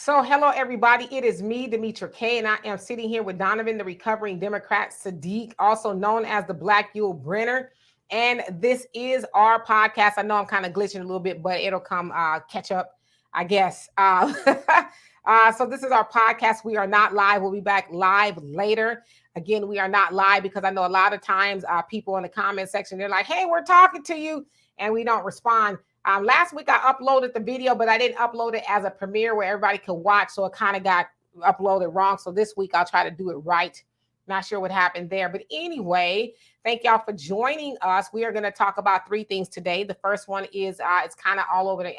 So, hello everybody. It is me, Demetra Kaye, and I am sitting here with Donovan, the recovering Democrat Sadiq, also known as the Black Yul Brenner. And this is our podcast. I know I'm kind of glitching a little bit, but it'll come catch up, I guess. So this is our podcast. We are not live. We'll be back live later. Again, we are not live because I know a lot of times people in the comment section, they're like, hey, we're talking to you, and we don't respond. Last week I uploaded the video, but I didn't upload it as a premiere where everybody could watch. So it kind of got uploaded wrong. So this week I'll try to do it right. Not sure what happened there. But anyway, thank y'all for joining us. We are going to talk about three things today. The first one is it's kind of all over the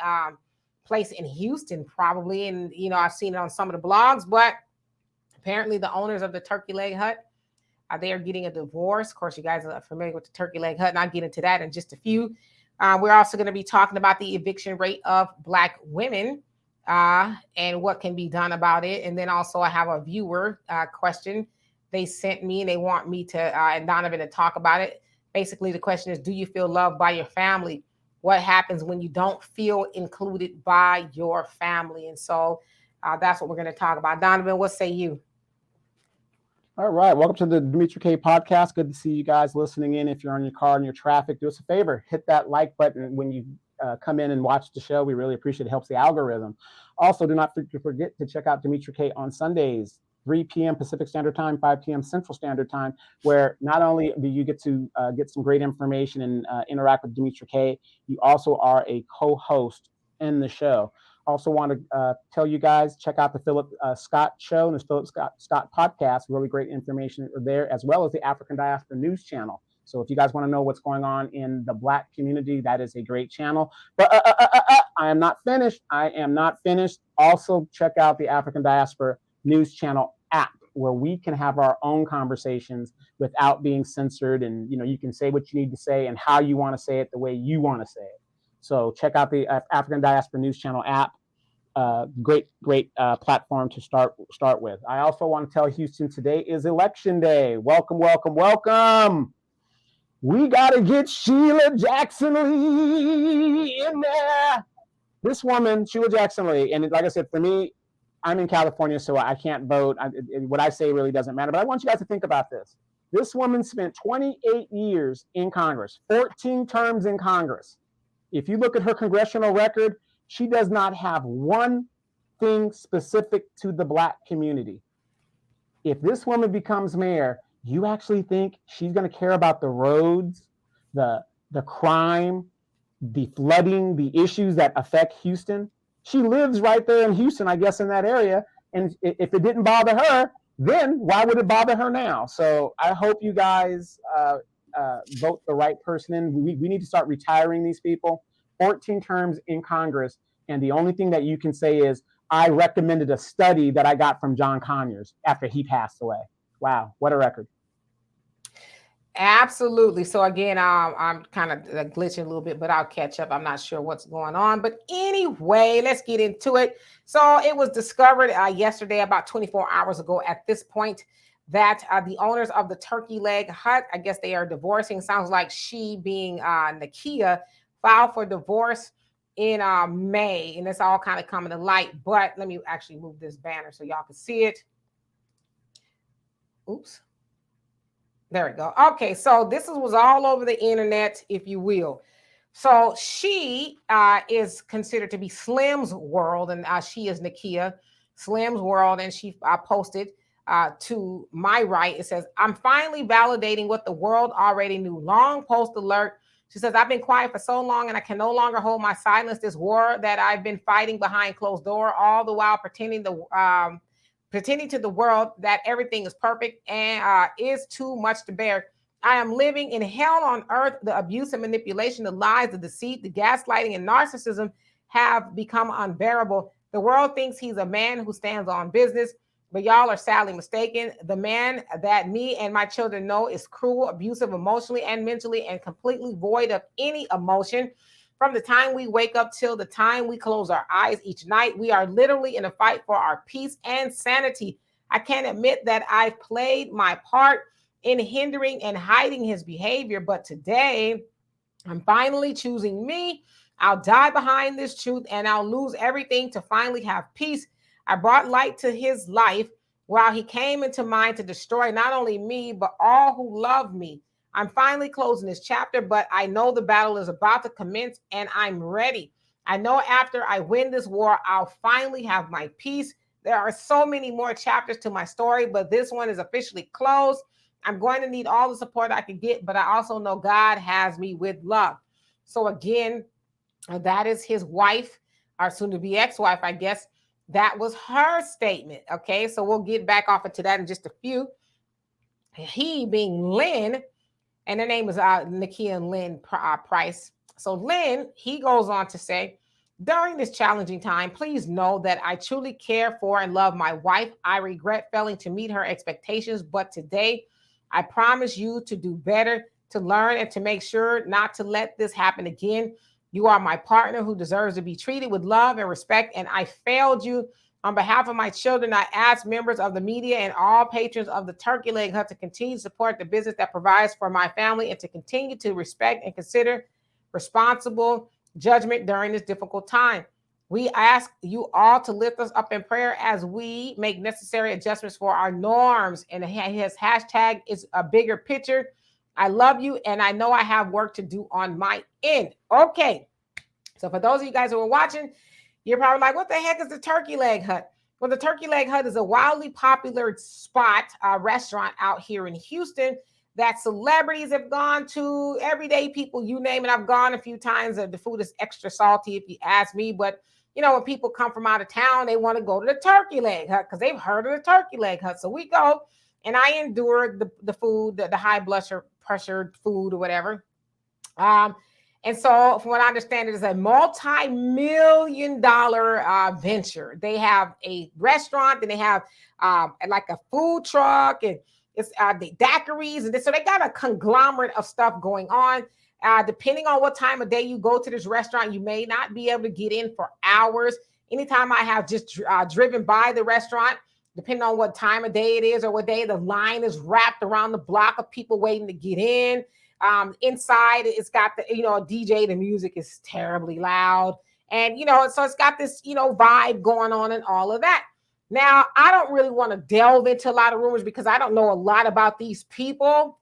place in Houston, probably. And, you know, I've seen it on some of the blogs, but apparently the owners of the Turkey Leg Hut, they are getting a divorce. Of course, you guys are familiar with the Turkey Leg Hut, and I'll get into that in just a few. We're also going to be talking about the eviction rate of Black women and what can be done about it. And then also I have a viewer question they sent me, and they want me to and Donovan to talk about it. Basically, the question is, do you feel loved by your family? What happens when you don't feel included by your family? And so that's what we're going to talk about. Donovan, what say you? All right, welcome to the Demetra Kaye podcast. Good to see you guys listening in. If you're on your car and your traffic, do us a favor, hit that like button when you come in and watch the show. We really appreciate it. It helps the algorithm. Also, do not forget to check out Demetra Kaye on Sundays, 3 p.m. Pacific Standard Time, 5 p.m. Central Standard Time, where not only do you get to get some great information and interact with Demetra Kaye, you also are a co-host in the show. Also want to tell you guys, check out the Philip Scott show and the Philip Scott podcast. Really great information there, as well as the African Diaspora News channel. So if you guys want to know what's going on in the Black community, that is a great channel. But I am not finished. I am not finished. Also check out the African Diaspora News channel app, where we can have our own conversations without being censored. And, you know, you can say what you need to say and how you want to say it the way you want to say it. So check out the African Diaspora News Channel app. Great platform to start with. I also want to tell Houston today is election day. Welcome, welcome, welcome. We got to get Sheila Jackson Lee in there. This woman, Sheila Jackson Lee, and like I said, for me, I'm in California, so I can't vote. What I say really doesn't matter. But I want you guys to think about this. This woman spent 28 years in Congress, 14 terms in Congress. If you look at her congressional record, she does not have one thing specific to the Black community. If this woman becomes mayor, you actually think she's going to care about the roads, the crime, the flooding, the issues that affect Houston? She lives right there in Houston, I guess, in that area. And if it didn't bother her, then why would it bother her now? So I hope you guys vote the right person in. We need to start retiring these people. 14 terms in Congress, and the only thing that you can say is, I recommended a study that I got from John Conyers after he passed away. Wow, what a record. Absolutely. So again, I'm kind of glitching a little bit, but I'll catch up. I'm not sure what's going on. But anyway, let's get into it. So it was discovered yesterday, about 24 hours ago at this point, that the owners of the Turkey Leg Hut, I guess they are divorcing. Sounds like she, being Nakia, filed for divorce in May, and it's all kind of coming to light. But let me actually move this banner so y'all can see it. Oops. There we go. Okay, so this was all over the internet, if you will. So she is considered to be Slim's World, and she is Nakia, Slim's World, and she posted to my right. It says, I'm finally validating what the world already knew. Long post alert. She says, I've been quiet for so long and I can no longer hold my silence. This war that I've been fighting behind closed door, all the while pretending to the world that everything is perfect and is too much to bear. I am living in hell on earth. The abuse and manipulation, the lies, the deceit, the gaslighting, and narcissism have become unbearable. The world thinks he's a man who stands on business, but y'all are sadly mistaken. The man that me and my children know is cruel, abusive emotionally and mentally, and completely void of any emotion. From the time we wake up till the time we close our eyes each night, we are literally in a fight for our peace and sanity. I can't admit that I've played my part in hindering and hiding his behavior, but today I'm finally choosing me. I'll die behind this truth and I'll lose everything to finally have peace. I brought light to his life while he came into mine to destroy not only me, but all who love me. I'm finally closing this chapter, but I know the battle is about to commence and I'm ready. I know after I win this war, I'll finally have my peace. There are so many more chapters to my story, but this one is officially closed. I'm going to need all the support I can get, but I also know God has me with love. So again, that is his wife, or soon to be ex-wife, I guess. That was her statement. Okay, so we'll get back off into that in just a few. He being Lynn, and their name is Nakia and Lynn Price. So Lynn, he goes on to say, during this challenging time, please know that I truly care for and love my wife. I regret failing to meet her expectations, but today I promise you to do better, to learn, and to make sure not to let this happen again. You are my partner who deserves to be treated with love and respect, and I failed you. On behalf of my children, I ask members of the media and all patrons of the Turkey Leg Hut to continue to support the business that provides for my family and to continue to respect and consider responsible judgment during this difficult time. We ask you all to lift us up in prayer as we make necessary adjustments for our norms. And his hashtag is a bigger picture. I love you, and I know I have work to do on my end. Okay. So for those of you guys who are watching, you're probably like, what the heck is the Turkey Leg Hut? Well, the Turkey Leg Hut is a wildly popular spot, restaurant out here in Houston that celebrities have gone to, everyday people, you name it. I've gone a few times. The food is extra salty if you ask me. But, you know, when people come from out of town, they want to go to the Turkey Leg Hut because they've heard of the Turkey Leg Hut. So we go, and I endure the food, the high blood pressure food or whatever. And so, from what I understand, it is a multi-million-dollar venture. They have a restaurant, and they have like a food truck, and it's the daiquiris, and so they got a conglomerate of stuff going on. Depending on what time of day you go to this restaurant, you may not be able to get in for hours. Anytime I have just driven by the restaurant, depending on what time of day it is or what day, the line is wrapped around the block of people waiting to get in. Inside, it's got the, you know, a DJ, the music is terribly loud. And, you know, so it's got this, you know, vibe going on and all of that. Now, I don't really want to delve into a lot of rumors because I don't know a lot about these people.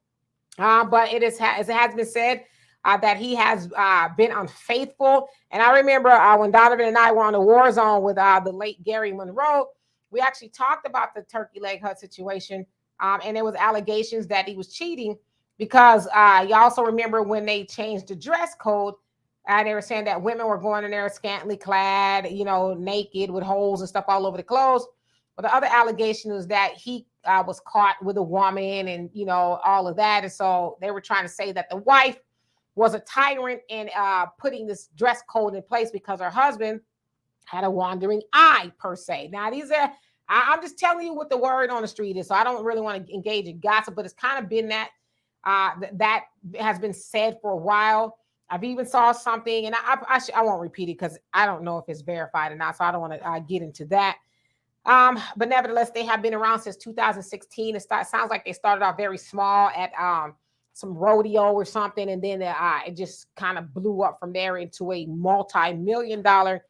But it has been said that he has been unfaithful. And I remember when Donovan and I were on the war zone with the late Gary Monroe, we actually talked about the Turkey Leg Hut situation. And there was allegations that he was cheating because you also remember when they changed the dress code, they were saying that women were going in there scantily clad, you know, naked with holes and stuff all over the clothes. But the other allegation was that he was caught with a woman and, you know, all of that. And so they were trying to say that the wife was a tyrant and putting this dress code in place because her husband had a wandering eye, per se. Now, these are, I'm just telling you what the word on the street is. So I don't really want to engage in gossip, but it's kind of been that that has been said for a while. I've even saw something, and I won't repeat it because I don't know if it's verified or not. So I don't want to get into that. But nevertheless, they have been around since 2016. It sounds like they started off very small at some rodeo or something, and then it just kind of blew up from there into a multi-million-dollar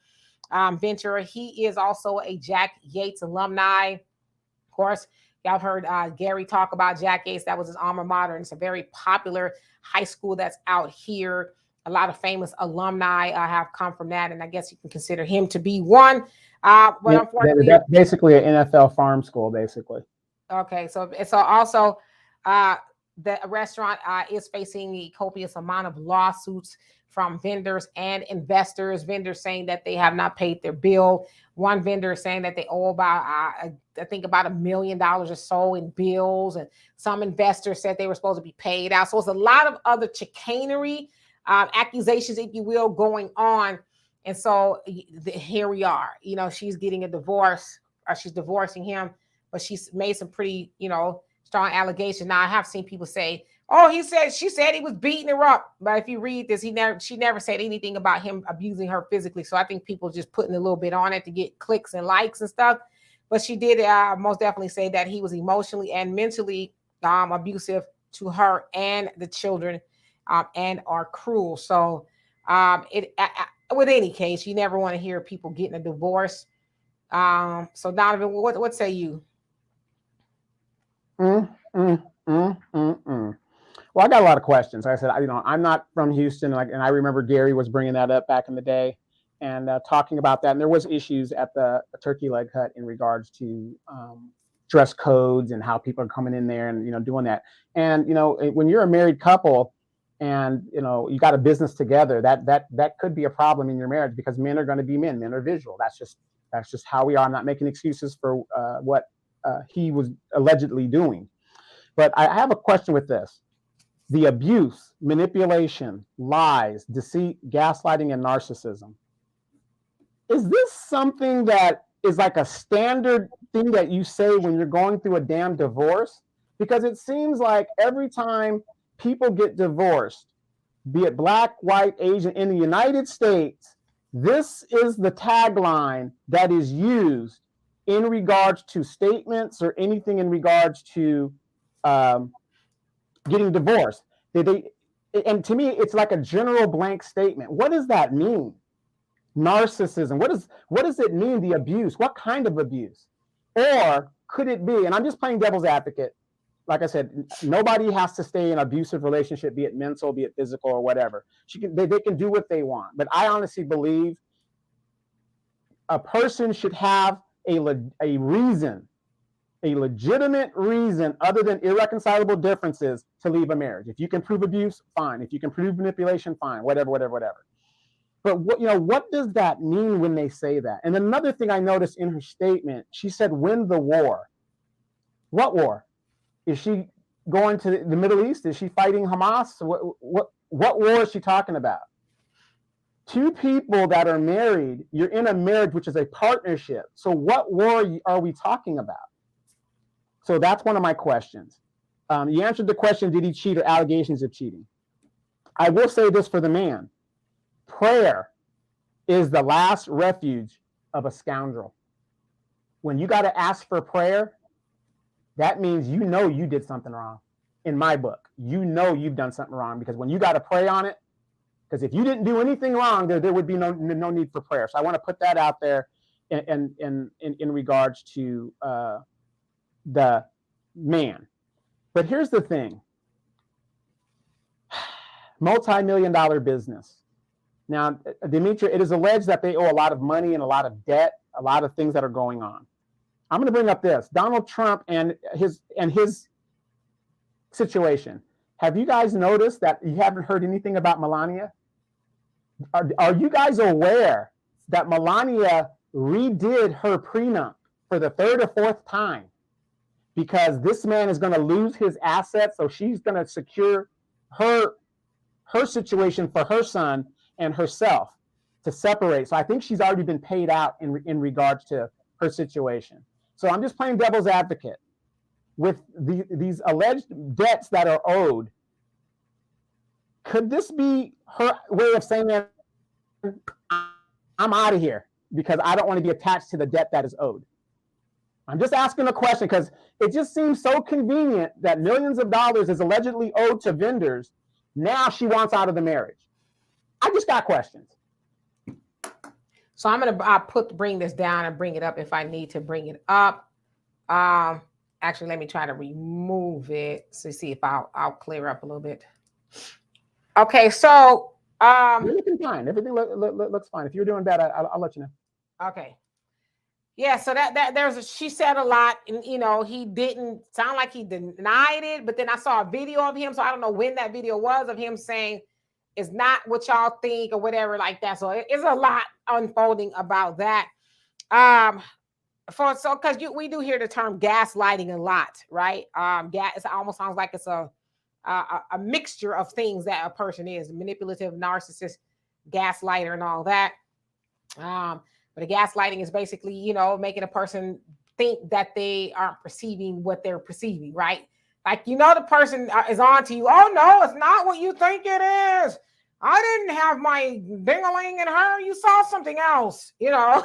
venture. He is also a Jack Yates alumni. Of course, y'all heard Gary talk about Jack Yates. That was his alma mater, and it's a very popular high school that's out here. A lot of famous alumni have come from that, and I guess you can consider him to be one. But yeah, unfortunately, that's basically an NFL farm school, basically. Okay, so also the restaurant is facing a copious amount of lawsuits from vendors and investors. Vendors saying that they have not paid their bill. One vendor saying that they owe about I think about $1 million or so in bills, and some investors said they were supposed to be paid out. So it's a lot of other chicanery, accusations, if you will, going on. And so here we are. You know, she's getting a divorce, or she's divorcing him, but she's made some pretty, you know, strong allegations. Now I have seen people say, "Oh, she said he was beating her up." But if you read this, she never said anything about him abusing her physically. So I think people just putting a little bit on it to get clicks and likes and stuff. But she did most definitely say that he was emotionally and mentally abusive to her and the children, and are cruel. So with any case, you never want to hear people getting a divorce. So Donovan, what say you? Well, I got a lot of questions. Like I said, I'm not from Houston, and I remember Gary was bringing that up back in the day, and talking about that. And there was issues at the Turkey Leg Hut in regards to dress codes and how people are coming in there and doing that. And when you're a married couple, and you got a business together, that could be a problem in your marriage, because men are going to be men. Men are visual. That's just how we are. I'm not making excuses for what he was allegedly doing. But I have a question with this. The abuse, manipulation, lies, deceit, gaslighting, and narcissism. Is this something that is like a standard thing that you say when you're going through a damn divorce? Because it seems like every time people get divorced, be it black, white, Asian, in the United States, this is the tagline that is used in regards to statements or anything in regards to getting divorced. And to me, it's like a general blank statement. What does that mean? Narcissism. What does it mean? The abuse. What kind of abuse? Or could it be? And I'm just playing devil's advocate. Like I said, nobody has to stay in an abusive relationship, be it mental, be it physical, or whatever. They can do what they want. But I honestly believe a person should have a reason, a legitimate reason other than irreconcilable differences to leave a marriage. If you can prove abuse, fine. If you can prove manipulation, fine. Whatever. But what does that mean when they say that? And another thing I noticed in her statement, she said, "Win the war." What war? Is she going to the Middle East? Is she fighting Hamas? What war is she talking about? Two people that are married, you're in a marriage, which is a partnership. So what war are we talking about? So that's one of my questions. You answered the question, did he cheat, or allegations of cheating? I will say this for the man. Prayer is the last refuge of a scoundrel. When you got to ask for prayer, that means you did something wrong. In my book, you've done something wrong, because when you got to pray on it, because if you didn't do anything wrong, there would be no need for prayer. So I want to put that out there in regards to the man. But here's the thing. Multi-million-dollar business. Now, Demetra, it is alleged that they owe a lot of money and a lot of debt, a lot of things that are going on. I'm going to bring up this. Donald Trump and his situation. Have you guys noticed that you haven't heard anything about Melania? Are you guys aware that Melania redid her prenup for the third or fourth time? Because this man is going to lose his assets, so she's going to secure her situation for her son and herself to separate. So I think she's already been paid out in regards to her situation. So I'm just playing devil's advocate with these alleged debts that are owed. Could this be her way of saying that I'm out of here because I don't want to be attached to the debt that is owed? I'm just asking a question because it just seems so convenient that millions of dollars is allegedly owed to vendors. Now she wants out of the marriage. I just got questions. So I'm gonna bring this down and bring it up if I need to bring it up. Actually, let me try to remove it to see if I'll clear up a little bit. Okay, so you're looking fine. Everything looks fine. If you're doing bad, I'll let you know. Okay. Yeah, so she said a lot, and he didn't sound like he denied it, but then I saw a video of him, so I don't know when that video was, of him saying it's not what y'all think or whatever like that. So it's a lot unfolding about that. Because we do hear the term gaslighting a lot, right? It almost sounds like it's a mixture of things that a person is: manipulative, narcissist, gaslighter, and all that. But the gaslighting is basically, making a person think that they aren't perceiving what they're perceiving, right? Like, the person is on to you. Oh, no, it's not what you think it is. I didn't have my ding-a-ling in her. You saw something else, That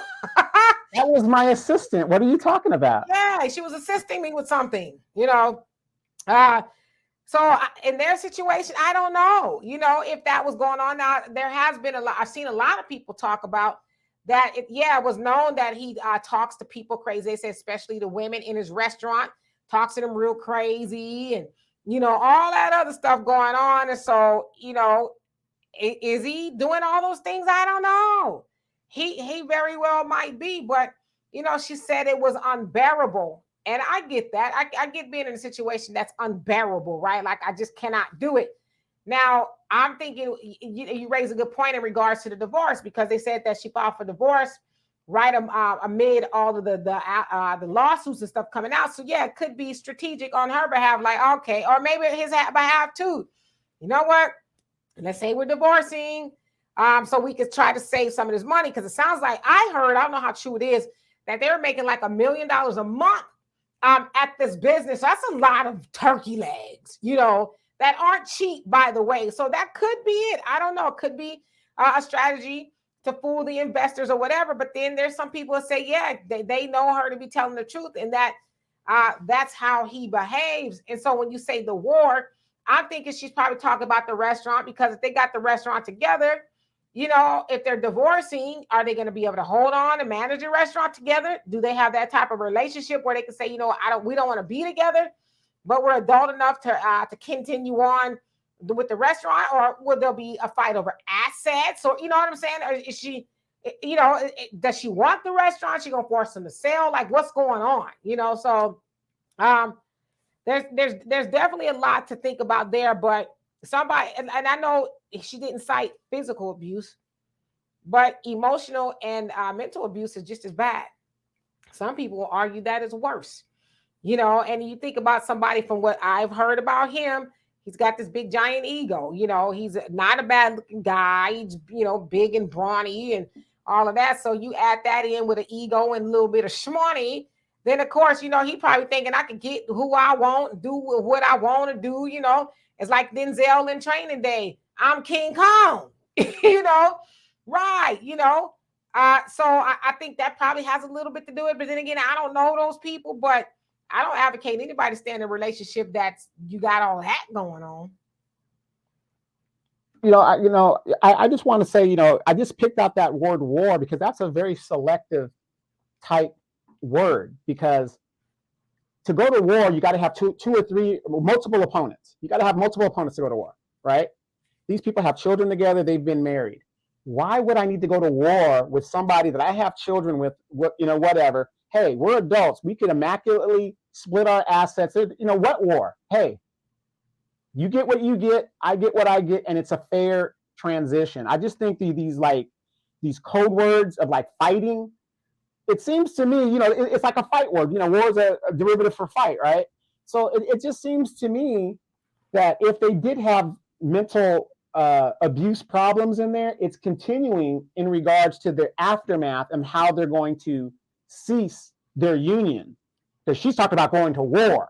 was my assistant. What are you talking about? Yeah, she was assisting me with something, So in their situation, I don't know, if that was going on. Now, there has been I've seen a lot of people talk about that it was known that he talks to people crazy. They said especially the women in his restaurant, talks to them real crazy, and all that other stuff going on. And so, is he doing all those things? I don't know. He very well might be, but she said it was unbearable. And I get that. I get being in a situation that's unbearable, right? Like I just cannot do it. Now, I'm thinking you raise a good point in regards to the divorce, because they said that she filed for divorce right amid all of the lawsuits and stuff coming out. So yeah, it could be strategic on her behalf, like, okay, or maybe his behalf too. You know what? Let's say we're divorcing, so we could try to save some of this money, because it sounds like I don't know how true it is, that they were making like $1 million a month at this business. So that's a lot of turkey legs, that aren't cheap, by the way. So that could be it. I don't know. It could be a strategy to fool the investors or whatever. But then there's some people that say, yeah, they know her to be telling the truth, and that that's how he behaves. And so when you say the war, I'm thinking she's probably talking about the restaurant, because if they got the restaurant together, if they're divorcing, are they going to be able to hold on and manage a restaurant together? Do they have that type of relationship where they can say, we don't want to be together, but we're adult enough to continue on with the restaurant? Or will there be a fight over assets? Or you know what I'm saying? Or is she, does she want the restaurant? She gonna force them to sell? Like, what's going on? So there's definitely a lot to think about there. But somebody, and I know she didn't cite physical abuse, but emotional and mental abuse is just as bad. Some people will argue that is worse. And you think about somebody, from what I've heard about him, he's got this big giant ego. He's not a bad looking guy. He's, big and brawny and all of that. So you add that in with an ego and a little bit of schmoney, then of course, he probably thinking I can get who I want, do what I want to do. It's like Denzel in Training Day. I'm King Kong, right. So I think that probably has a little bit to do it. But then again, I don't know those people, but I don't advocate anybody stay in a relationship that's you got all that going on. I just want to say, I just picked out that word war because that's a very selective type word, because to go to war, you got to have two or three, multiple opponents. You got to have multiple opponents to go to war, right? These people have children together. They've been married. Why would I need to go to war with somebody that I have children with, whatever? Hey, we're adults. We could immaculately split our assets. What war? Hey, you get what you get. I get what I get. And it's a fair transition. I just think these code words of like fighting, it seems to me, it's like a fight word. War is a derivative for fight, right? So it just seems to me that if they did have mental abuse problems in there, it's continuing in regards to the aftermath and how they're going to cease their union. Because she's talking about going to war.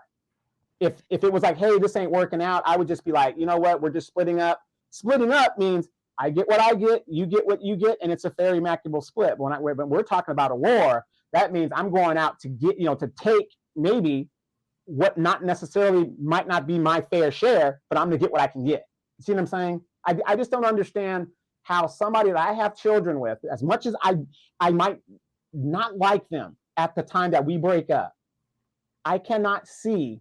If it was like, hey, this ain't working out, I would just be like, you know what, we're just splitting up. Splitting up means I get what I get, you get what you get, and it's a fair amicable split. When we're talking about a war, that means I'm going out to get, to take maybe what not necessarily might not be my fair share, but I'm going to get what I can get. You see what I'm saying? I just don't understand how somebody that I have children with, as much as I might not like them at the time that we break up, I cannot see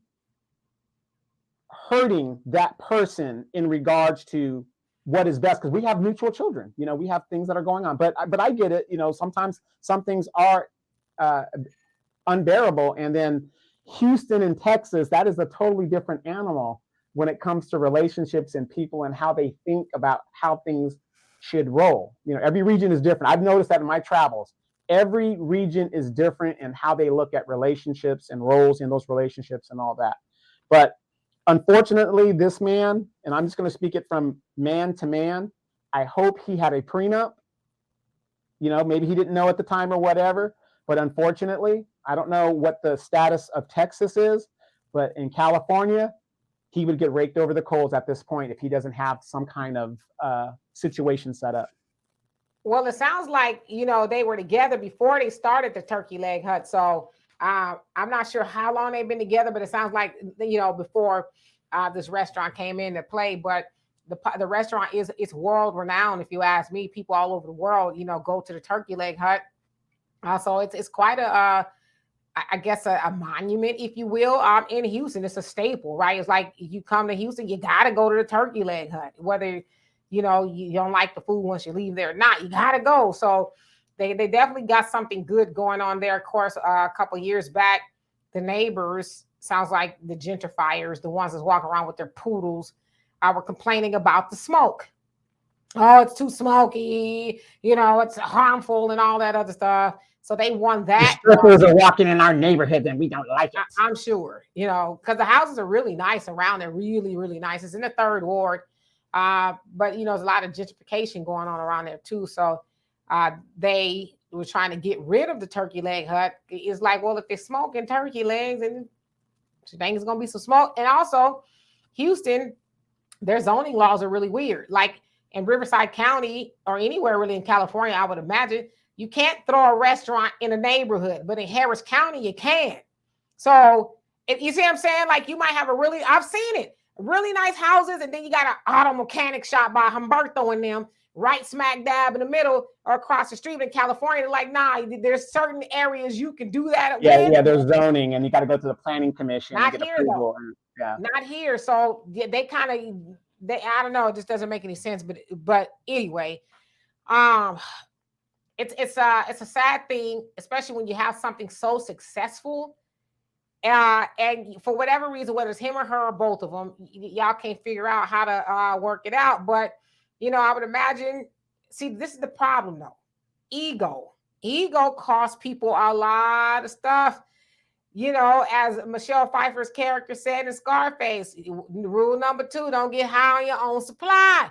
hurting that person in regards to what is best, because we have mutual children. We have things that are going on, but I get it. Sometimes some things are unbearable, and then Houston and Texas, that is a totally different animal when it comes to relationships and people and how they think about how things should roll. Every region is different. I've noticed that in my travels. Every region is different in how they look at relationships and roles in those relationships and all that. But unfortunately, this man, and I'm just going to speak it from man to man, I hope he had a prenup. Maybe he didn't know at the time or whatever, but unfortunately, I don't know what the status of Texas is, but in California, he would get raked over the coals at this point if he doesn't have some kind of situation set up. Well, it sounds like, they were together before they started the turkey leg hut. So I'm not sure how long they've been together, but it sounds like, before this restaurant came into play. But the restaurant it's world renowned. If you ask me, people all over the world, go to the turkey leg hut. So it's quite I guess a monument, if you will, in Houston. It's a staple, right? It's like if you come to Houston, you got to go to the turkey leg hut, whether you don't like the food once you leave there or not. You got to go. So they definitely got something good going on there. Of course, a couple years back, the neighbors, sounds like the gentrifiers, the ones that's walking around with their poodles, were complaining about the smoke. Oh, it's too smoky, it's harmful and all that other stuff. So they won that. Strippers are walking in our neighborhood and we don't like it. I'm sure, because the houses are really nice around there, really, really nice. It's in the third ward. But there's a lot of gentrification going on around there too. So they were trying to get rid of the turkey leg hut. It's like, well, if they're smoking turkey legs, and there's gonna be some smoke. And also, Houston, their zoning laws are really weird. Like in Riverside County or anywhere really in California, I would imagine you can't throw a restaurant in a neighborhood, but in Harris County you can. So if you see what I'm saying, like you might have I've seen it, really nice houses, and then you got an auto mechanic shop by Humberto and them right smack dab in the middle or across the street in California. Like, nah, there's certain areas you can do that. Yeah, there's zoning, and you got to go to the planning commission. Not and get here, though. Yeah, not here. So they kind of, I don't know, it just doesn't make any sense. But anyway, it's a sad thing, especially when you have something so successful. And for whatever reason, whether it's him or her or both of them, y'all can't figure out how to work it out. But, I would imagine, see, this is the problem though. Ego costs people a lot of stuff. As Michelle Pfeiffer's character said in Scarface, rule number 2, don't get high on your own supply.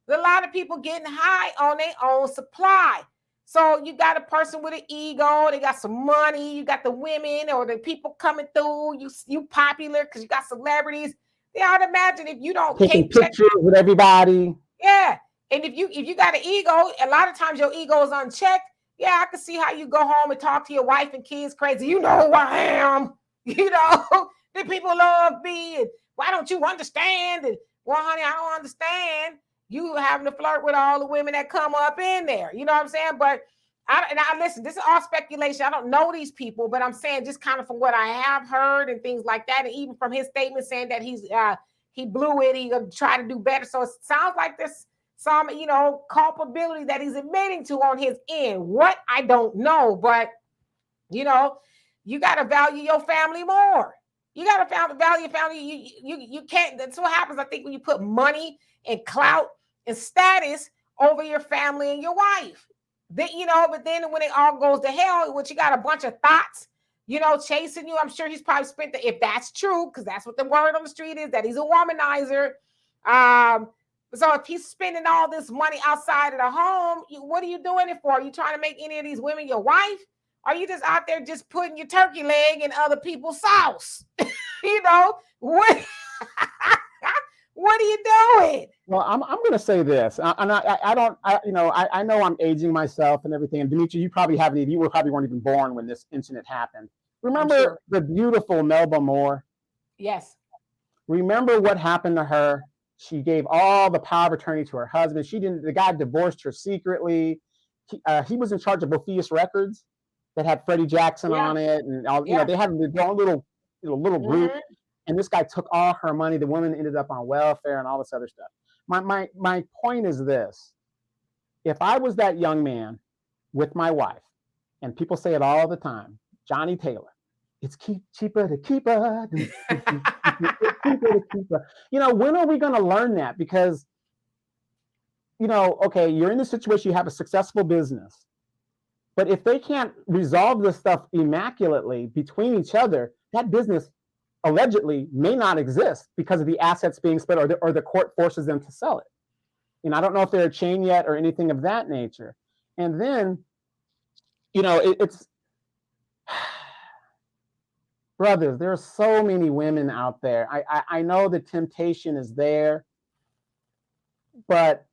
There's a lot of people getting high on their own supply. So you got a person with an ego, they got some money, you got the women or the people coming through, you popular because you got celebrities. I would imagine if you don't taking pictures with everybody. Yeah. And if you got an ego, a lot of times your ego is unchecked. Yeah, I can see how you go home and talk to your wife and kids crazy. You know who I am. The people love me. And why don't you understand? And, well, honey, I don't understand. You having to flirt with all the women that come up in there. You know what I'm saying? But I listen, this is all speculation. I don't know these people, but I'm saying just kind of from what I have heard and things like that. And even from his statement saying that he blew it, he gonna try to do better. So it sounds like there's some, culpability that he's admitting to on his end. What? I don't know, but you got to value your family more. You got to value your family. You can't. That's what happens, I think, when you put money and clout and status over your family and your wife. Then, but then when it all goes to hell, which you got a bunch of thoughts, chasing you. I'm sure he's probably spent if that's true, because that's what the word on the street is, that he's a womanizer. So if he's spending all this money outside of the home, what are you doing it for? Are you trying to make any of these women your wife? Are you just out there just putting your turkey leg in other people's sauce? What? What are you doing? Well, I'm going to say this, and I know I'm aging myself and everything. And Demetra, you probably weren't even born when this incident happened. Remember the beautiful Melba Moore? Yes. Remember what happened to her? She gave all the power of attorney to her husband. The guy divorced her secretly. He was in charge of Bofius Records that had Freddie Jackson on it, and all. They had their own little group. Mm-hmm. And this guy took all her money. The woman ended up on welfare and all this other stuff. My point is this: if I was that young man with my wife, and people say it all the time, Johnny Taylor, it's cheaper to keep her. Cheaper to keep her. When are we going to learn that? Because, okay, you're in this situation, you have a successful business, but if they can't resolve this stuff immaculately between each other, that business allegedly may not exist because of the assets being split, or the court forces them to sell it. I don't know if they're a chain yet or anything of that nature. And then, it's brothers, there are so many women out there. I know the temptation is there, but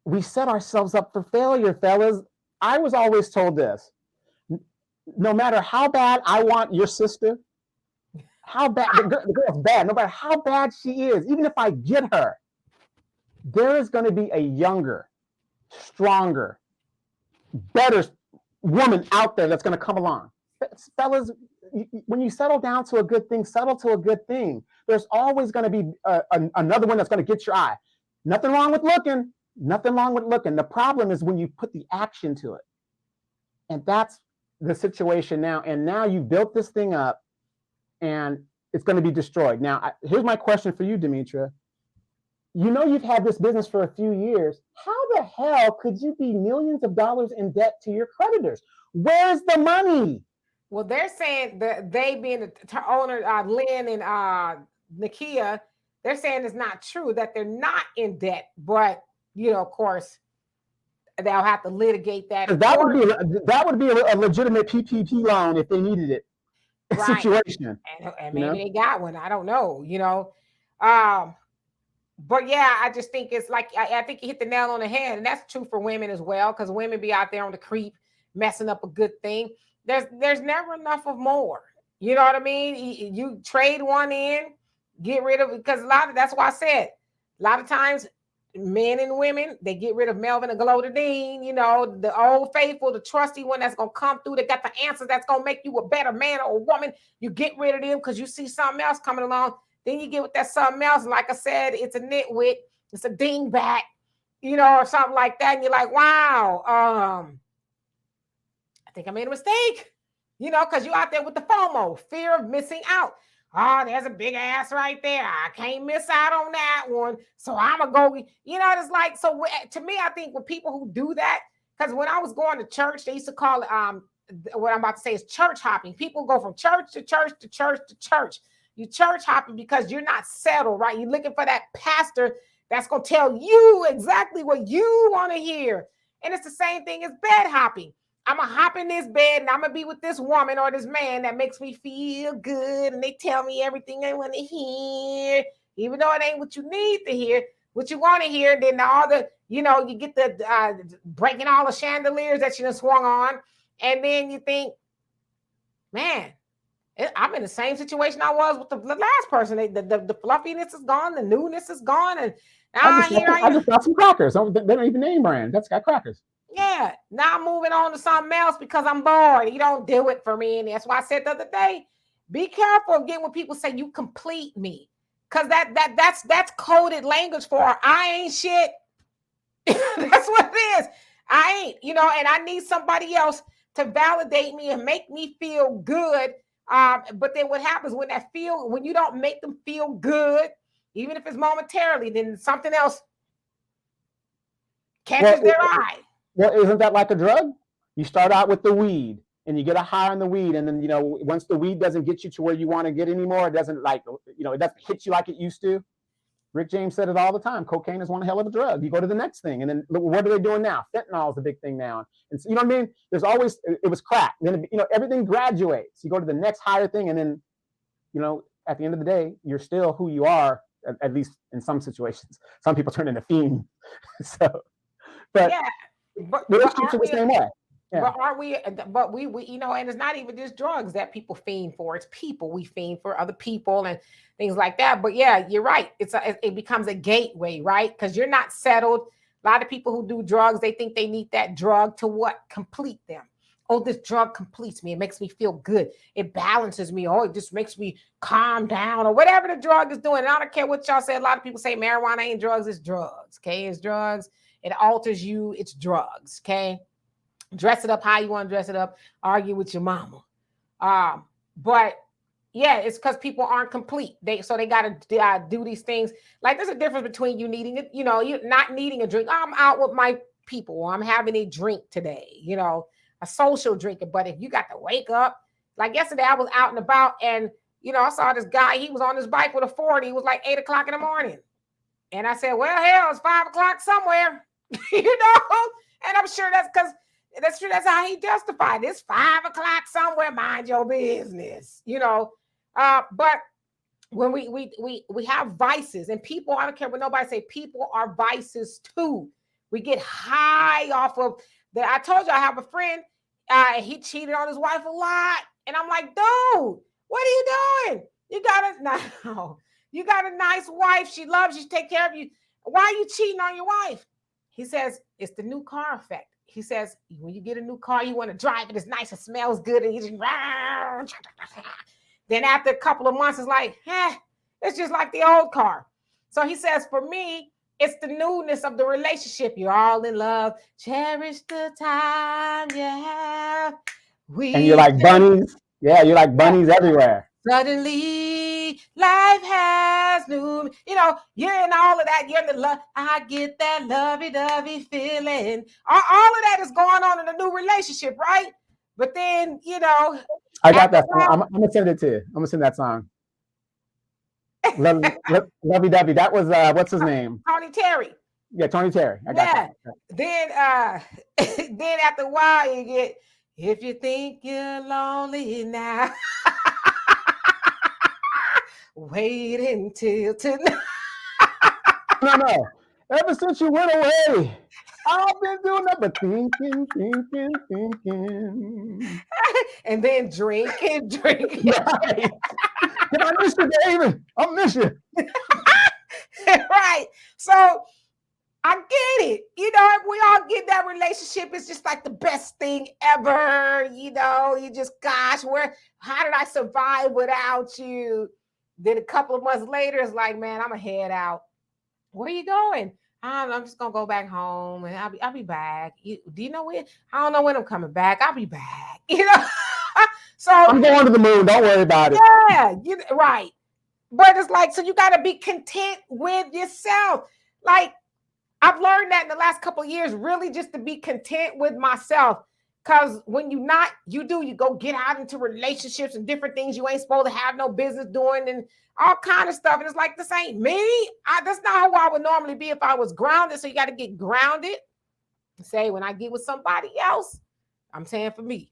we set ourselves up for failure, fellas. I was always told this: no matter how bad I want your sister, how bad the girl's bad, no matter how bad she is, even if I get her, there is going to be a younger, stronger, better woman out there that's going to come along. Fellas, when you settle down to a good thing, settle to a good thing. There's always going to be another one that's going to get your eye. Nothing wrong with looking. Nothing wrong with looking. The problem is when you put the action to it. And that's the situation now. And now you've built this thing up and it's going to be destroyed. Now, here's my question for you, Demetra. You know you've had this business for a few years. How the hell could you be millions of dollars in debt to your creditors? Where's the money? Well, they're saying that they being the owner, Lynn and Nakia, they're saying it's not true, that they're not in debt. But, of course, they'll have to litigate that. That would be a legitimate PPP loan if they needed it. Right. Situation. And maybe they got one. I don't know, But yeah, I just think it's like, I think you hit the nail on the head. And that's true for women as well, because women be out there on the creep, messing up a good thing. There's never enough of more. You know what I mean? You trade one in, get rid of it, because that's why I said, a lot of times, men and women, they get rid of Melvin and Glodadine, the old faithful, the trusty one that's going to come through, that got the answers that's going to make you a better man or a woman. You get rid of them because you see something else coming along. Then you get with that something else. Like I said, it's a nitwit, it's a dingbat, or something like that. And you're like, wow, I think I made a mistake, because you're out there with the FOMO, fear of missing out. Oh, there's a big ass right there. I can't miss out on that one. So I'm going to go, it's like, so to me, I think with people who do that, because when I was going to church, they used to call it, what I'm about to say is church hopping. People go from church to church to church to church. You church hopping because you're not settled, right? You're looking for that pastor that's going to tell you exactly what you want to hear. And it's the same thing as bed hopping. I'm going to hop in this bed and I'm going to be with this woman or this man that makes me feel good. And they tell me everything I want to hear, even though it ain't what you need to hear, what you want to hear. Then all the, you get the breaking all the chandeliers that you done swung on. And then you think, man, I'm in the same situation I was with the last person. The fluffiness is gone. The newness is gone. And I just got some crackers. They don't even name brand. That's got crackers. Yeah. Now I'm moving on to something else because I'm bored. You don't do it for me. And that's why I said the other day, be careful again when people say you complete me. Because that's coded language for I ain't shit. That's what it is. I ain't, and I need somebody else to validate me and make me feel good. But then what happens when you don't make them feel good, even if it's momentarily, then something else catches their eye. Well, isn't that like a drug? You start out with the weed and you get a high on the weed. And then, once the weed doesn't get you to where you want to get anymore, it doesn't it doesn't hit you like it used to. Rick James said it all the time. Cocaine is one hell of a drug. You go to the next thing. And then what are they doing now? Fentanyl is a big thing now. And so, you know what I mean? There's always, it was crack. Then, everything graduates. You go to the next higher thing. And then, at the end of the day, you're still who you are, at least in some situations. Some people turn into fiends. So, but yeah. But relationships are the same way. Yeah. But aren't we? But we, and it's not even just drugs that people fiend for. It's people. We fiend for other people and things like that. But yeah, you're right. It becomes a gateway, right? Because you're not settled. A lot of people who do drugs, they think they need that drug to what? Complete them. Oh, this drug completes me. It makes me feel good. It balances me. Oh, it just makes me calm down or whatever the drug is doing. And I don't care what y'all say. A lot of people say marijuana ain't drugs. It's drugs. Okay, it's drugs. It alters you. It's drugs. Okay. Dress it up how you want to dress it up. Argue with your mama. But yeah, it's because people aren't complete. They got to do these things. Like there's a difference between you needing it, you not needing a drink. I'm out with my people. I'm having a drink today, a social drinker. But if you got to wake up, like yesterday, I was out and about and, I saw this guy, he was on his bike with a 40. It was like 8 o'clock in the morning. And I said, well, hell, it's 5 o'clock somewhere, and I'm sure that's because that's true. That's how he justified it. It's 5 o'clock somewhere. Mind your business, But when we have vices and people, I don't care what nobody say, people are vices too. We get high off of that. I told you I have a friend. He cheated on his wife a lot, and I'm like, dude, what are you doing? You got a nice wife. She loves you. She take care of you. Why are you cheating on your wife? He says, it's the new car effect. He says, when you get a new car, you want to drive it. It's nice. It smells good. And you just, then after a couple of months, it's like, it's just like the old car. So he says, for me, it's the newness of the relationship. You're all in love. Cherish the time you have. And you're like bunnies. Yeah, you're like bunnies everywhere. Suddenly, life has new, you're in all of that. You're in the love. I get that lovey-dovey feeling. All of that is going on in a new relationship, right? But then, I got that song. I'm going to send it to you. I'm going to send that song. Lovey-dovey. That was, what's his name? Tony Terry. Yeah, Tony Terry. I got that. Then after a while, you get, if you think you're lonely now, wait until tonight. No. Ever since you went away, I've been doing nothing but thinking. And then drinking. Right. Can I miss you, David? I miss you. Right. So I get it. If we all get that relationship, it's just like the best thing ever. You just, gosh, how did I survive without you? Then a couple of months later, it's like, man, I'm going to head out. Where are you going? I'm just going to go back home and I'll be back. Do you know when? I don't know when I'm coming back. I'll be back. So I'm going to the moon. Don't worry about it. Yeah, right. But it's like, so you got to be content with yourself. Like, I've learned that in the last couple of years, really just to be content with myself. Because when you go get out into relationships and different things you ain't supposed to have no business doing and all kind of stuff. And it's like, this ain't me. That's not how I would normally be if I was grounded. So you got to get grounded. Say, when I get with somebody else, I'm saying for me,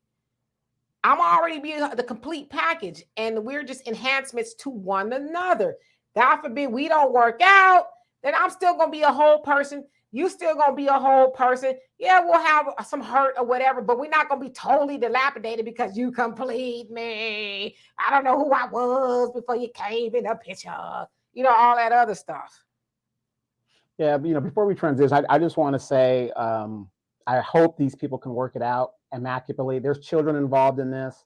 I'm already being the complete package. And we're just enhancements to one another. God forbid we don't work out, then I'm still going to be a whole person. You still going to be a whole person. Yeah, we'll have some hurt or whatever, but we're not going to be totally dilapidated because you complete me. I don't know who I was before you came in the picture. All that other stuff. Yeah, before we transition, I just want to say, I hope these people can work it out immaculately. There's children involved in this.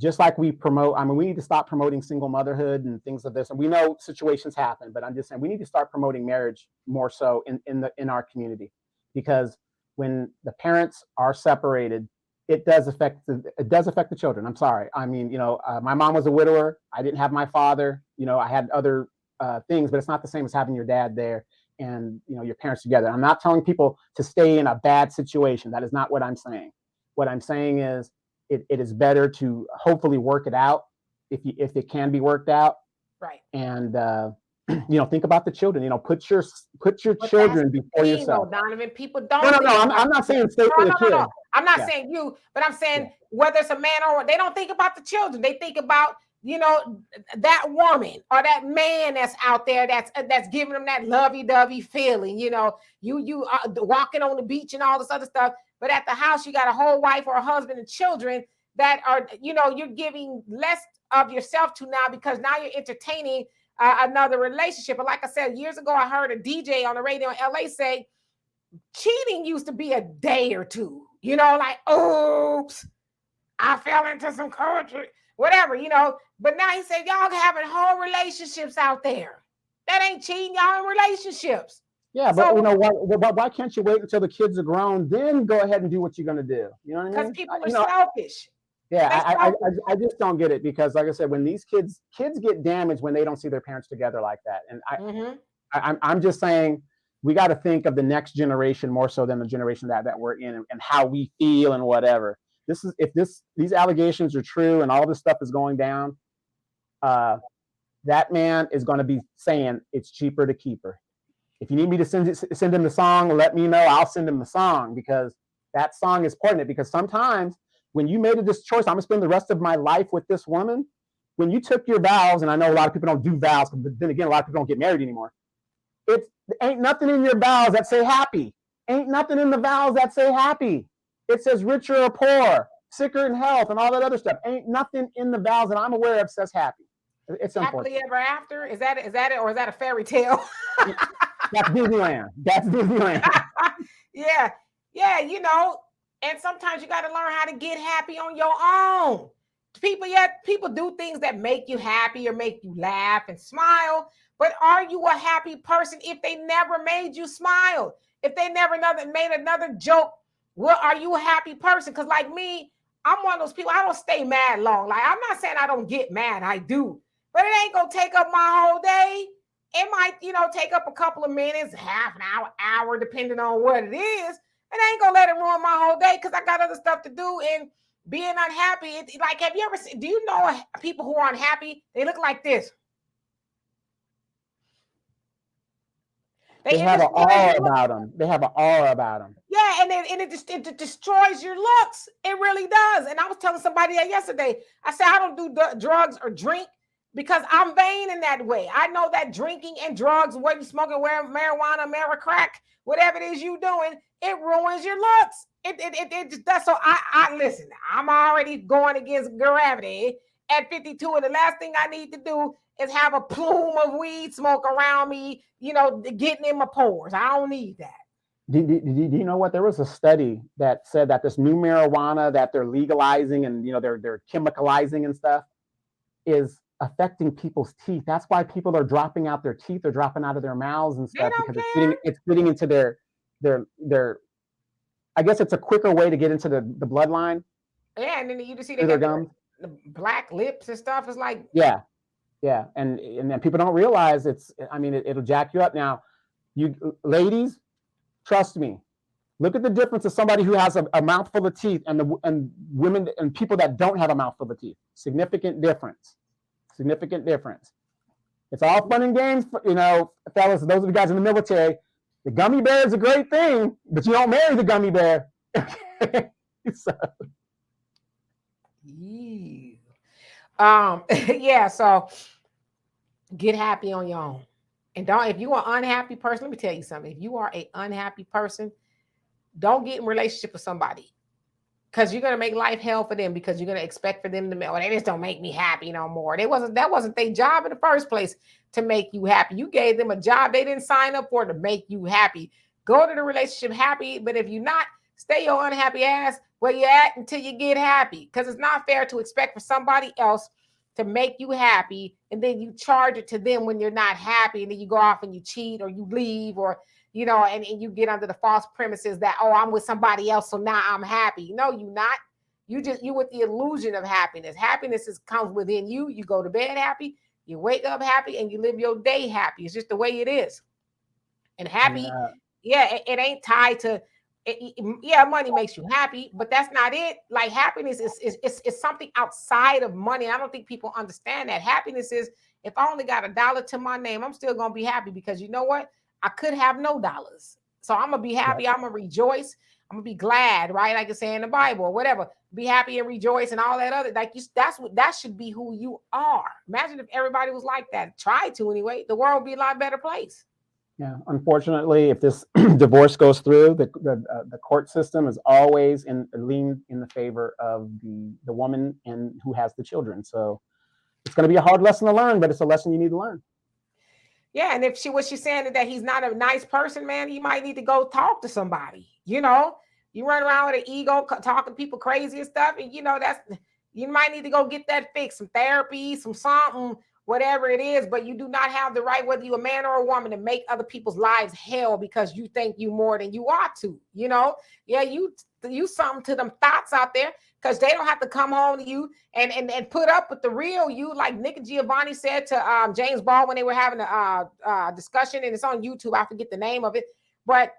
Just like we promote, we need to stop promoting single motherhood and things of this. And we know situations happen, but I'm just saying we need to start promoting marriage more so in our community, because when the parents are separated, it does affect the children. I'm sorry. My mom was a widower. I didn't have my father. I had other things, but it's not the same as having your dad there and your parents together. I'm not telling people to stay in a bad situation. That is not what I'm saying. What I'm saying is, it is better to hopefully work it out if it can be worked out. Right. And think about the children. Put your children before yourself. Donovan, people don't. No. I'm not saying stay for the kid. No. I'm not saying you, but I'm saying whether it's a man or they don't think about the children. They think about that woman or that man that's out there that's giving them that lovey-dovey feeling. You walking on the beach and all this other stuff. But at the house, you got a whole wife or a husband and children that are, you're giving less of yourself to now because now you're entertaining another relationship. But like I said, years ago, I heard a DJ on the radio in LA say, cheating used to be a day or two, like, oops, I fell into some country, whatever, But now he said, y'all having whole relationships out there. That ain't cheating, y'all in relationships. Yeah, but why can't you wait until the kids are grown, then go ahead and do what you're going to do? You know what I mean? Because people are selfish. Yeah, I just don't get it, because, like I said, when these kids get damaged when they don't see their parents together like that, and I'm just saying we got to think of the next generation more so than the generation that we're in, and how we feel and whatever. If these allegations are true and all this stuff is going down, that man is going to be saying it's cheaper to keep her. If you need me to send him the song, let me know. I'll send him the song, because that song is poignant. Because sometimes when you made this choice, I'm going to spend the rest of my life with this woman. When you took your vows, and I know a lot of people don't do vows, but then again, a lot of people don't get married anymore. It ain't nothing in your vows that say happy. Ain't nothing in the vows that say happy. It says richer or poor, sicker in health, and all that other stuff. Ain't nothing in the vows that I'm aware of says happy. It's Happily unfortunate. ever after? Is that it, or is that a fairy tale? That's Disneyland. That's Disneyland. Yeah, yeah, and sometimes you got to learn how to get happy on your own. People do things that make you happy or make you laugh and smile, but are you a happy person if they never made you smile? If they never made another joke, well, are you a happy person? Because like me, I'm one of those people, I don't stay mad long. Like, I'm not saying I don't get mad, I do, but it ain't gonna take up my whole day. It might, take up a couple of minutes, half an hour, depending on what it is. And I ain't gonna let it ruin my whole day because I got other stuff to do. And being unhappy, like, have you ever seen, do you know people who are unhappy? They look like this. They have an aura about them. They have an aura about them. Yeah, and it destroys your looks. It really does. And I was telling somebody that yesterday. I said, I don't do drugs or drink because I'm vain in that way. I know that drinking and drugs, whether you're smoking marijuana, crack, whatever it is you doing, it ruins your looks. It just does. So I listen, I'm already going against gravity at 52, and the last thing I need to do is have a plume of weed smoke around me, getting in my pores. I don't need that. Do you know what? There was a study that said that this new marijuana that they're legalizing and they're chemicalizing and stuff is affecting people's teeth. That's why people are dropping out their teeth. They're dropping out of their mouths and stuff because it's getting into their. I guess it's a quicker way to get into the bloodline. Yeah, and then you just see they got the black lips and stuff. It's like yeah, and then people don't realize it'll jack you up. Now, you ladies, trust me. Look at the difference of somebody who has a mouthful of teeth and women and people that don't have a mouthful of teeth. Significant difference. Significant difference. It's all fun and games, fellas. Those are the guys in the military. The gummy bear is a great thing, but you don't marry the gummy bear. So. Yeah. So get happy on your own, and if you are an unhappy person, let me tell you something. If you are an unhappy person, don't get in a relationship with somebody because you're gonna make life hell for them because you're gonna expect for them to they just don't make me happy no more. That wasn't their job in the first place to make you happy. You gave them a job they didn't sign up for to make you happy. Go to the relationship happy, but if you're not, stay your unhappy ass where you're at until you get happy. Because it's not fair to expect for somebody else to make you happy and then you charge it to them when you're not happy, and then you go off and you cheat or you leave or and you get under the false premises that, oh, I'm with somebody else, so now I'm happy. No, you're not. You with the illusion of happiness. Happiness comes within you. You go to bed happy, you wake up happy, and you live your day happy. It's just the way it is. And happy, it ain't tied to money makes you happy, but that's not it. Like, happiness is something outside of money. I don't think people understand that. Happiness is, if I only got $1 to my name, I'm still gonna be happy because you know what? I could have no dollars. So I'm gonna be happy. I'm gonna rejoice. I'm gonna be glad, right? Like it's saying in the Bible or whatever. Be happy and rejoice and all that other. That should be who you are. Imagine if everybody was like that. Try to anyway. The world would be a lot better place. Yeah. Unfortunately, if this divorce goes through, the court system is always lean in the favor of the woman and who has the children. So it's going to be a hard lesson to learn, but it's a lesson you need to learn. Yeah, and if she's saying that he's not a nice person, man, you might need to go talk to somebody. You run around with an ego, talking to people crazy and stuff, and you might need to go get that fixed, some therapy, some something, whatever it is. But you do not have the right, whether you're a man or a woman, to make other people's lives hell because you think you more than you ought to. Yeah, you something to them thoughts out there. Because they don't have to come home to you and put up with the real you, like Nick and Giovanni said to James Ball when they were having a discussion, and it's on YouTube. I forget the name of it, but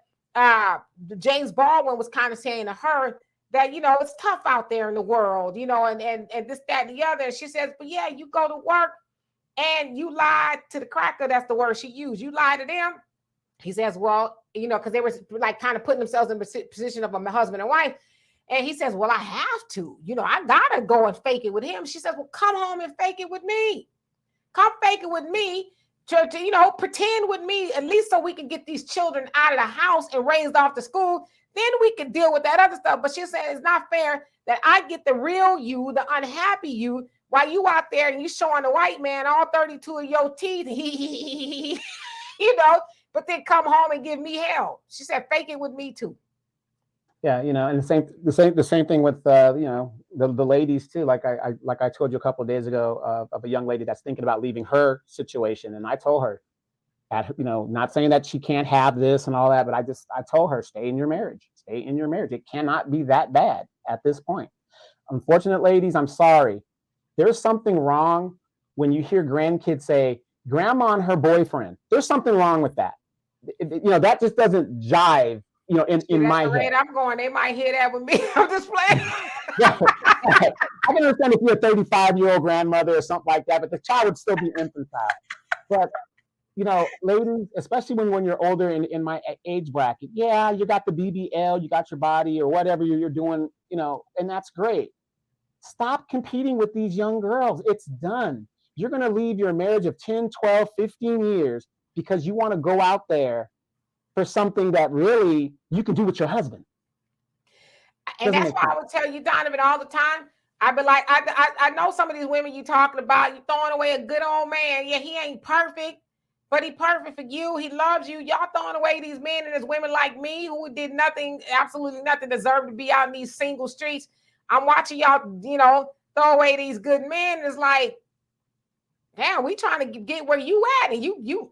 James Baldwin was kind of saying to her that it's tough out there in the world, and this, that, and the other. And she says, but yeah, you go to work and you lied to the cracker. That's the word she used. You lied to them. He says, well, because they were like kind of putting themselves in the position of a husband and wife. And he says, well, I have to, I got to go and fake it with him. She says, well, come home and fake it with me. Come fake it with me to pretend with me, at least so we can get these children out of the house and raised off to school. Then we can deal with that other stuff. But she said, it's not fair that I get the real you, the unhappy you, while you out there and you showing the white man all 32 of your teeth, you know, but then come home and give me hell. She said, fake it with me too. Yeah, you know, and the same thing with you know, the ladies too. Like I told you a couple of days ago of a young lady that's thinking about leaving her situation, and I told her, you know, not saying that she can't have this and all that, but I told her, stay in your marriage, stay in your marriage. It cannot be that bad at this point. Unfortunate ladies, I'm sorry. There's something wrong when you hear grandkids say, "Grandma and her boyfriend." There's something wrong with that. You know, that just doesn't jive. You know, in That's my the head. rate I'm going. They might hear that with me. I'm just playing. Yeah, I can understand if you're a 35-year-old grandmother or something like that, but the child would still be infantile. But you know, ladies, especially when you're older in my age bracket, yeah, you got the BBL, you got your body or whatever you're doing, you know, and that's great. Stop competing with these young girls. It's done. You're going to leave your marriage of 10, 12, 15 years because you want to go out there for something that really you can do with your husband. And that's why I would tell you, Donovan, all the time. I'd be like, I know some of these women you talking about, you throwing away a good old man. Yeah, he ain't perfect, but he perfect for you. He loves you. Y'all throwing away these men and these women like me who did nothing, absolutely nothing, deserve to be out in these single streets. I'm watching y'all, you know, throw away these good men. It's like, damn, we trying to get where you at, and you,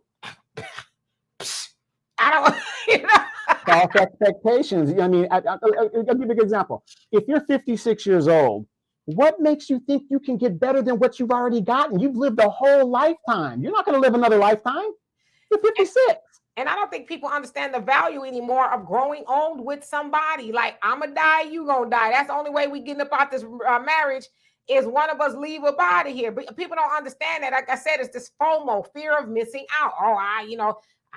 I don't, you know. False expectations. I mean, I'll give you a good example. If you're 56 years old, what makes you think you can get better than what you've already gotten? You've lived a whole lifetime. You're not going to live another lifetime. You're 56. And I don't think people understand the value anymore of growing old with somebody. Like, I'm going to die, you going to die. That's the only way we getting about this marriage is one of us leave a body here. But people don't understand that. Like I said, it's this FOMO, fear of missing out. Oh, I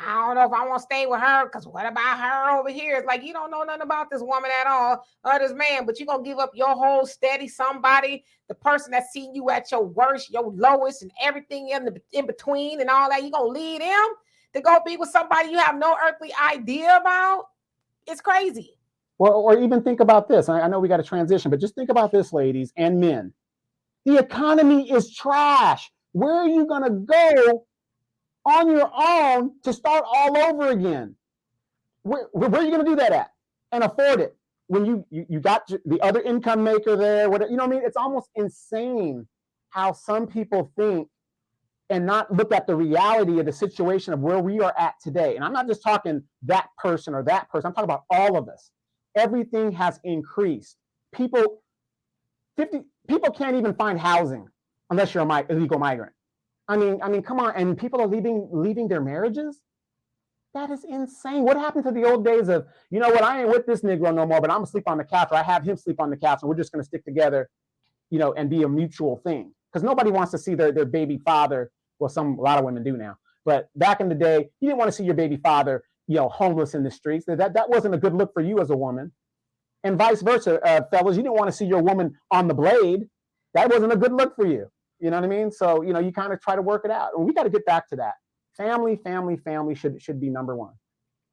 don't know if I want to stay with her because what about her over here? It's like, you don't know nothing about this woman at all or this man, but you're going to give up your whole steady somebody, the person that's seen you at your worst, your lowest, and everything in between and all that. You're going to leave them to go be with somebody you have no earthly idea about. It's crazy. Well, or even think about this. I know we got to transition, but just think about this, ladies and men. The economy is trash. Where are you going to go on your own to start all over again? Where are you going to do that at and afford it when you got the other income maker there? Whatever, you know what I mean? It's almost insane how some people think and not look at the reality of the situation of where we are at today. And I'm not just talking that person or that person. I'm talking about all of us. Everything has increased. People can't even find housing unless you're a illegal migrant. I mean, come on. And people are leaving their marriages. That is insane. What happened to the old days of, you know what, I ain't with this Negro no more, but I'm gonna sleep on the couch, or I have him sleep on the couch, and we're just gonna stick together, you know, and be a mutual thing. Because nobody wants to see their baby father. Well, a lot of women do now. But back in the day, you didn't want to see your baby father, you know, homeless in the streets. That wasn't a good look for you as a woman. And vice versa, fellas, you didn't want to see your woman on the blade. That wasn't a good look for you. You know what I mean? So, you know, you kind of try to work it out. And we got to get back to that. Family should be number one,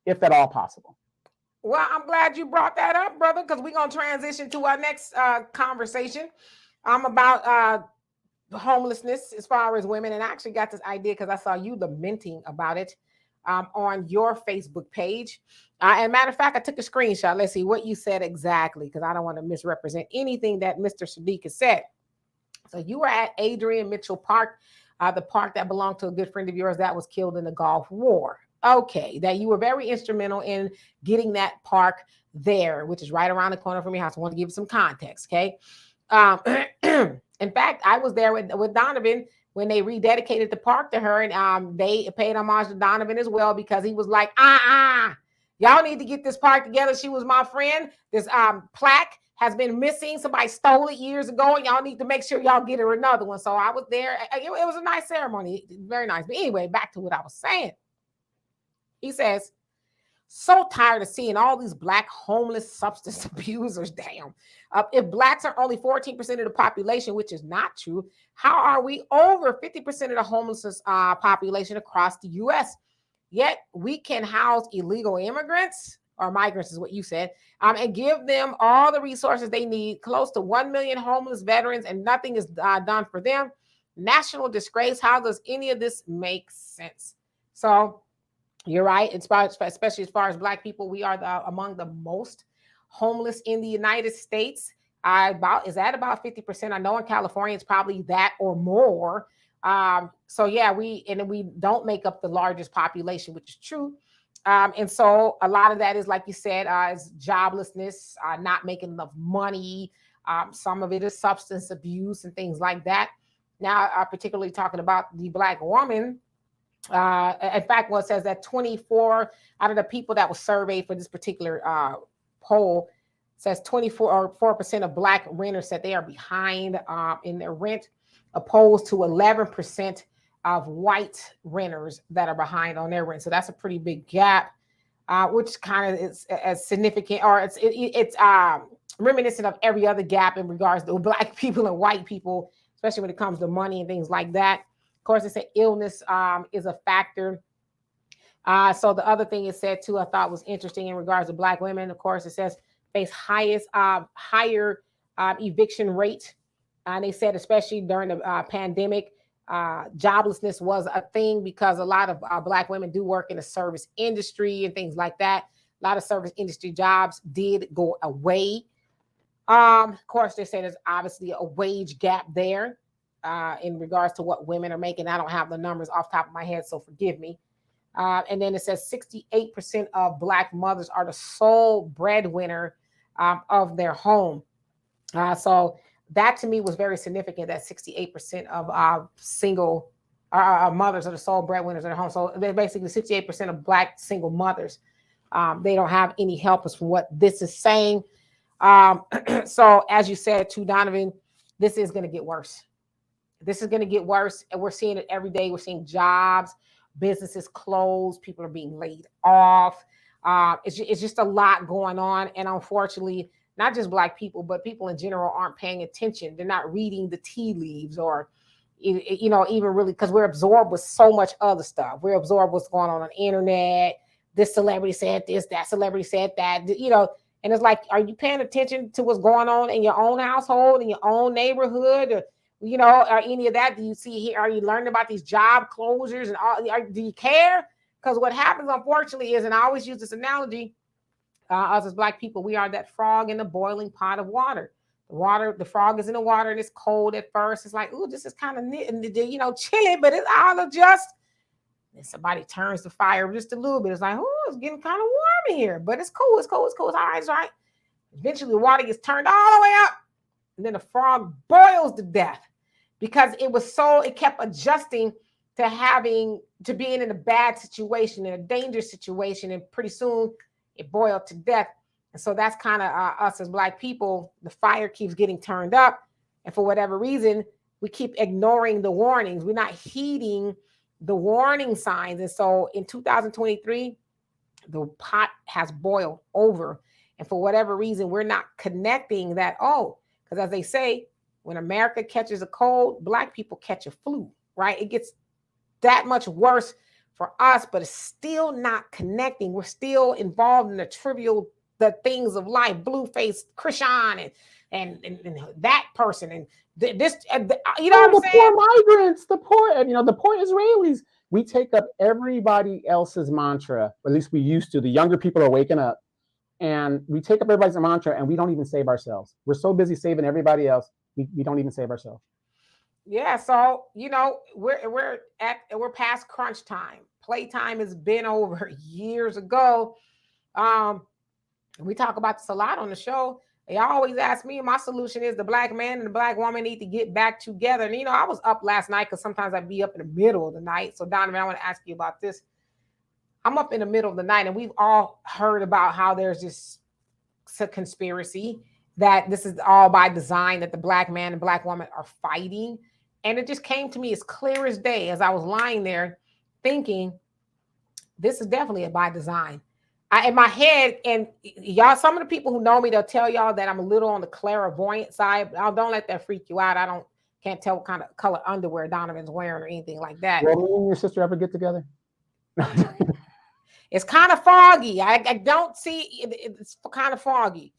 if at all possible. Well, I'm glad you brought that up, brother, because we're going to transition to our next conversation about homelessness as far as women. And I actually got this idea because I saw you lamenting about it on your Facebook page. And matter of fact, I took a screenshot. Let's see what you said exactly, because I don't want to misrepresent anything that Mr. Sadiq has said. So you were at Adrian Mitchell Park, the park that belonged to a good friend of yours that was killed in the Gulf War. Okay, that you were very instrumental in getting that park there, which is right around the corner from your house. I want to give you some context, okay? In fact, I was there with Donovan when they rededicated the park to her, and they paid homage to Donovan as well, because he was like, y'all need to get this park together. She was my friend. This plaque has been missing. Somebody stole it years ago, and y'all need to make sure y'all get her another one. So I was there. It was a nice ceremony, very nice. But anyway, back to what I was saying. He says, so tired of seeing all these Black homeless substance abusers. Damn. If Blacks are only 14% of the population, which is not true, how are we over 50% of the homeless population across the U.S.? Yet we can house illegal immigrants? or migrants is what you said, and give them all the resources they need. Close to 1 million homeless veterans, and nothing is done for them. National disgrace. How does any of this make sense? So you're right. Especially as far as Black people, we are among the most homeless in the United States. Is that about 50%? I know in California it's probably that or more. So yeah, we don't make up the largest population, which is true. And so a lot of that is, like you said, is joblessness, not making enough money. Some of it is substance abuse and things like that. Now, particularly talking about the Black woman. In fact, it says that 24 out of the people that were surveyed for this particular poll says 4% of Black renters said they are behind in their rent, opposed to 11% of white renters that are behind on their rent. So that's a pretty big gap, which kind of is as significant, or it's reminiscent of every other gap in regards to Black people and white people, especially when it comes to money and things like that. Of course, they say illness is a factor. So the other thing it said too, I thought was interesting in regards to Black women. Of course, it says face higher eviction rate. And they said, especially during the pandemic, joblessness was a thing because a lot of Black women do work in the service industry and things like that. A lot of service industry jobs did go away. Of course, they say there's obviously a wage gap there in regards to what women are making. I don't have the numbers off the top of my head, so forgive me. And then it says 68% of Black mothers are the sole breadwinner of their home. So that to me was very significant, that 68% of single mothers are the sole breadwinners of their home. So they're basically 68% of Black single mothers. They don't have any help, is what this is saying. So as you said to Donovan, this is going to get worse. This is going to get worse. And we're seeing it every day. We're seeing jobs, businesses closed, people are being laid off. It's just a lot going on. And unfortunately, not just Black people, but people in general aren't paying attention. They're not reading the tea leaves, or, even really, because we're absorbed with so much other stuff. We're absorbed with what's going on the internet. This celebrity said this, that celebrity said that, and it's like, are you paying attention to what's going on in your own household, in your own neighborhood, or any of that? Do you see here? Are you learning about these job closures and all? Do you care? Because what happens, unfortunately, is, and I always use this analogy, us as Black people, we are that frog in a boiling pot of water. The frog is in the water and it's cold at first. It's like, ooh, this is kind of chilly, but it's all just. And somebody turns the fire just a little bit. It's like, oh, it's getting kind of warm in here, but it's cool. It's cool. It's cool. It's all right. It's all right. Eventually, the water gets turned all the way up, and then the frog boils to death because it kept adjusting to being in a bad situation, in a dangerous situation, and pretty soon it boiled to death. And so that's kind of us as Black people. The fire keeps getting turned up, and for whatever reason, we keep ignoring the warnings. We're not heeding the warning signs. And so in 2023, the pot has boiled over. And for whatever reason, we're not connecting that, because as they say, when America catches a cold, Black people catch a flu, right? It gets that much worse for us, but it's still not connecting. We're still involved in the things of life, Blueface, Krishan, and that person, and this, what I'm saying? The poor migrants, the poor Israelis. We take up everybody else's mantra, or at least we used to. The younger people are waking up, and we take up everybody's mantra, and we don't even save ourselves. We're so busy saving everybody else, we don't even save ourselves. Yeah, so we're past crunch time. Playtime has been over years ago. We talk about this a lot on the show. They always ask me, my solution is the Black man and the Black woman need to get back together. And, I was up last night because sometimes I'd be up in the middle of the night. So, Donovan, I want to ask you about this. I'm up in the middle of the night, and we've all heard about how there's this conspiracy that this is all by design, that the Black man and Black woman are fighting. And it just came to me as clear as day as I was lying there thinking, this is definitely by design. In my head, and y'all, some of the people who know me, they'll tell y'all that I'm a little on the clairvoyant side. Don't let that freak you out. Can't tell what kind of color underwear Donovan's wearing or anything like that. Well, me and your sister ever get together? It's kind of foggy. I don't see it's kind of foggy.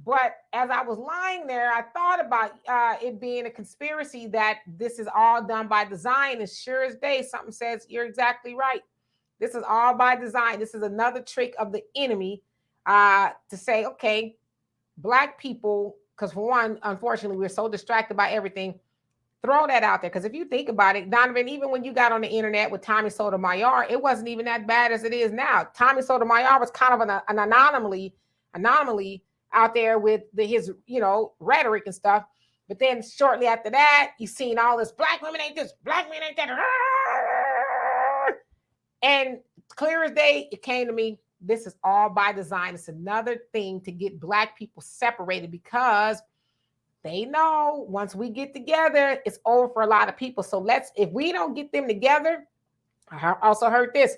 But as I was lying there, I thought about it being a conspiracy, that this is all done by design. And sure as day, something says you're exactly right. This is all by design. This is another trick of the enemy to say, okay, Black people, because for one, unfortunately, we're so distracted by everything. Throw that out there. Because if you think about it, Donovan, even when you got on the internet with Tommy Sotomayor, it wasn't even that bad as it is now. Tommy Sotomayor was kind of an anomaly out there with his, rhetoric and stuff. But then shortly after that, you seen all this Black women ain't this, Black men ain't that. And clear as day, it came to me, this is all by design. It's another thing to get Black people separated, because they know once we get together, it's over for a lot of people. So if we don't get them together, I also heard this,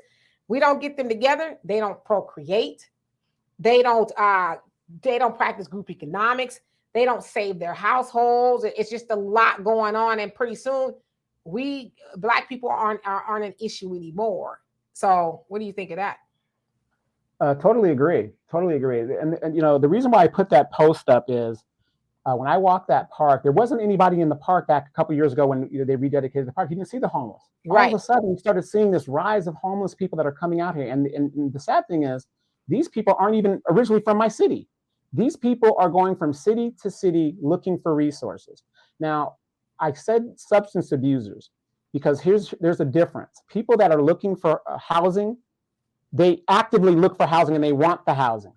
we don't get them together, they don't procreate, they don't practice group economics, they don't save their households. It's just a lot going on, and pretty soon Black people aren't an issue anymore. So what do you think of that? Totally agree. And the reason why I put that post up is when I walked that park, there wasn't anybody in the park back a couple years ago when they rededicated the park. You didn't see the homeless. Right. All of a sudden, we started seeing this rise of homeless people that are coming out here. And the sad thing is, these people aren't even originally from my city. These people are going from city to city looking for resources. Now, I said substance abusers because there's a difference. People that are looking for housing, they actively look for housing and they want the housing.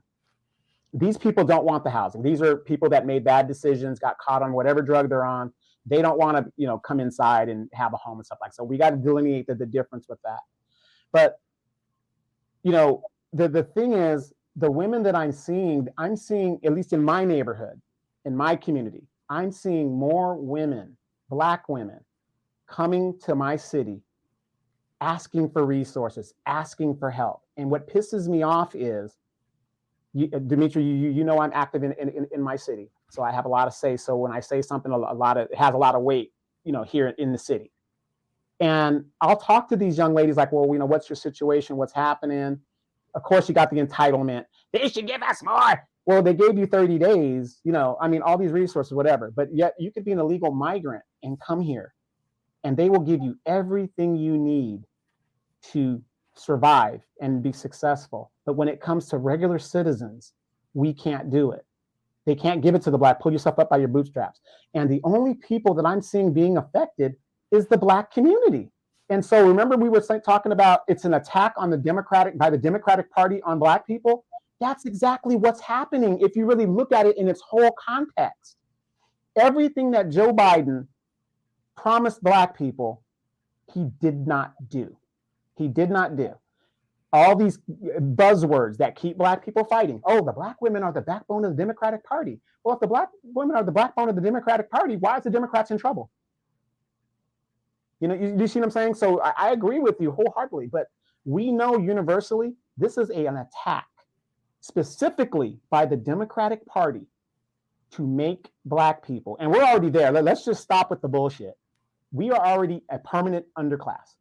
These people don't want the housing. These are people that made bad decisions, got caught on whatever drug they're on. They don't want to, come inside and have a home and stuff like that. So we got to delineate the difference with that. But, the thing is, the women that I'm seeing, at least in my neighborhood, in my community, I'm seeing more women, Black women, coming to my city, asking for resources, asking for help. And what pisses me off is, Demetra, I'm active in my city, so I have a lot of say. So when I say something, it has a lot of weight, here in the city. And I'll talk to these young ladies like, well, what's your situation? What's happening? Of course, you got the entitlement. They should give us more. Well, they gave you 30 days, all these resources, whatever. But yet you could be an illegal migrant and come here, and they will give you everything you need to survive and be successful. But when it comes to regular citizens, we can't do it. They can't give it to the Black. Pull yourself up by your bootstraps. And the only people that I'm seeing being affected is the Black community. And so remember, we were talking about it's an attack on by the Democratic Party on Black people. That's exactly what's happening if you really look at it in its whole context. Everything that Joe Biden promised Black people, he did not do. He did not do. All these buzzwords that keep Black people fighting. Oh, the Black women are the backbone of the Democratic Party. Well, if the Black women are the backbone of the Democratic Party, why is the Democrats in trouble? You see what I'm saying? So I agree with you wholeheartedly, but we know universally this is an attack specifically by the Democratic Party to make Black people, and we're already there. Let's just stop with the bullshit. We are already a permanent underclass.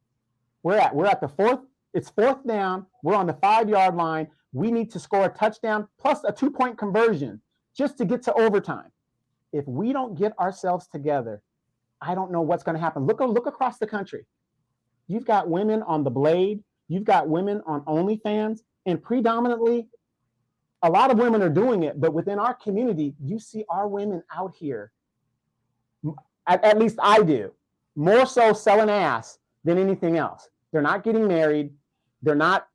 We're at the fourth. It's fourth down. We're on the 5-yard line. We need to score a touchdown plus a 2-point conversion just to get to overtime. If we don't get ourselves together, I don't know what's going to happen. Look across the country. You've got women on the Blade. You've got women on OnlyFans, and predominantly, a lot of women are doing it. But within our community, you see our women out here. At least I do. More so selling ass than anything else. They're not getting married. They're not,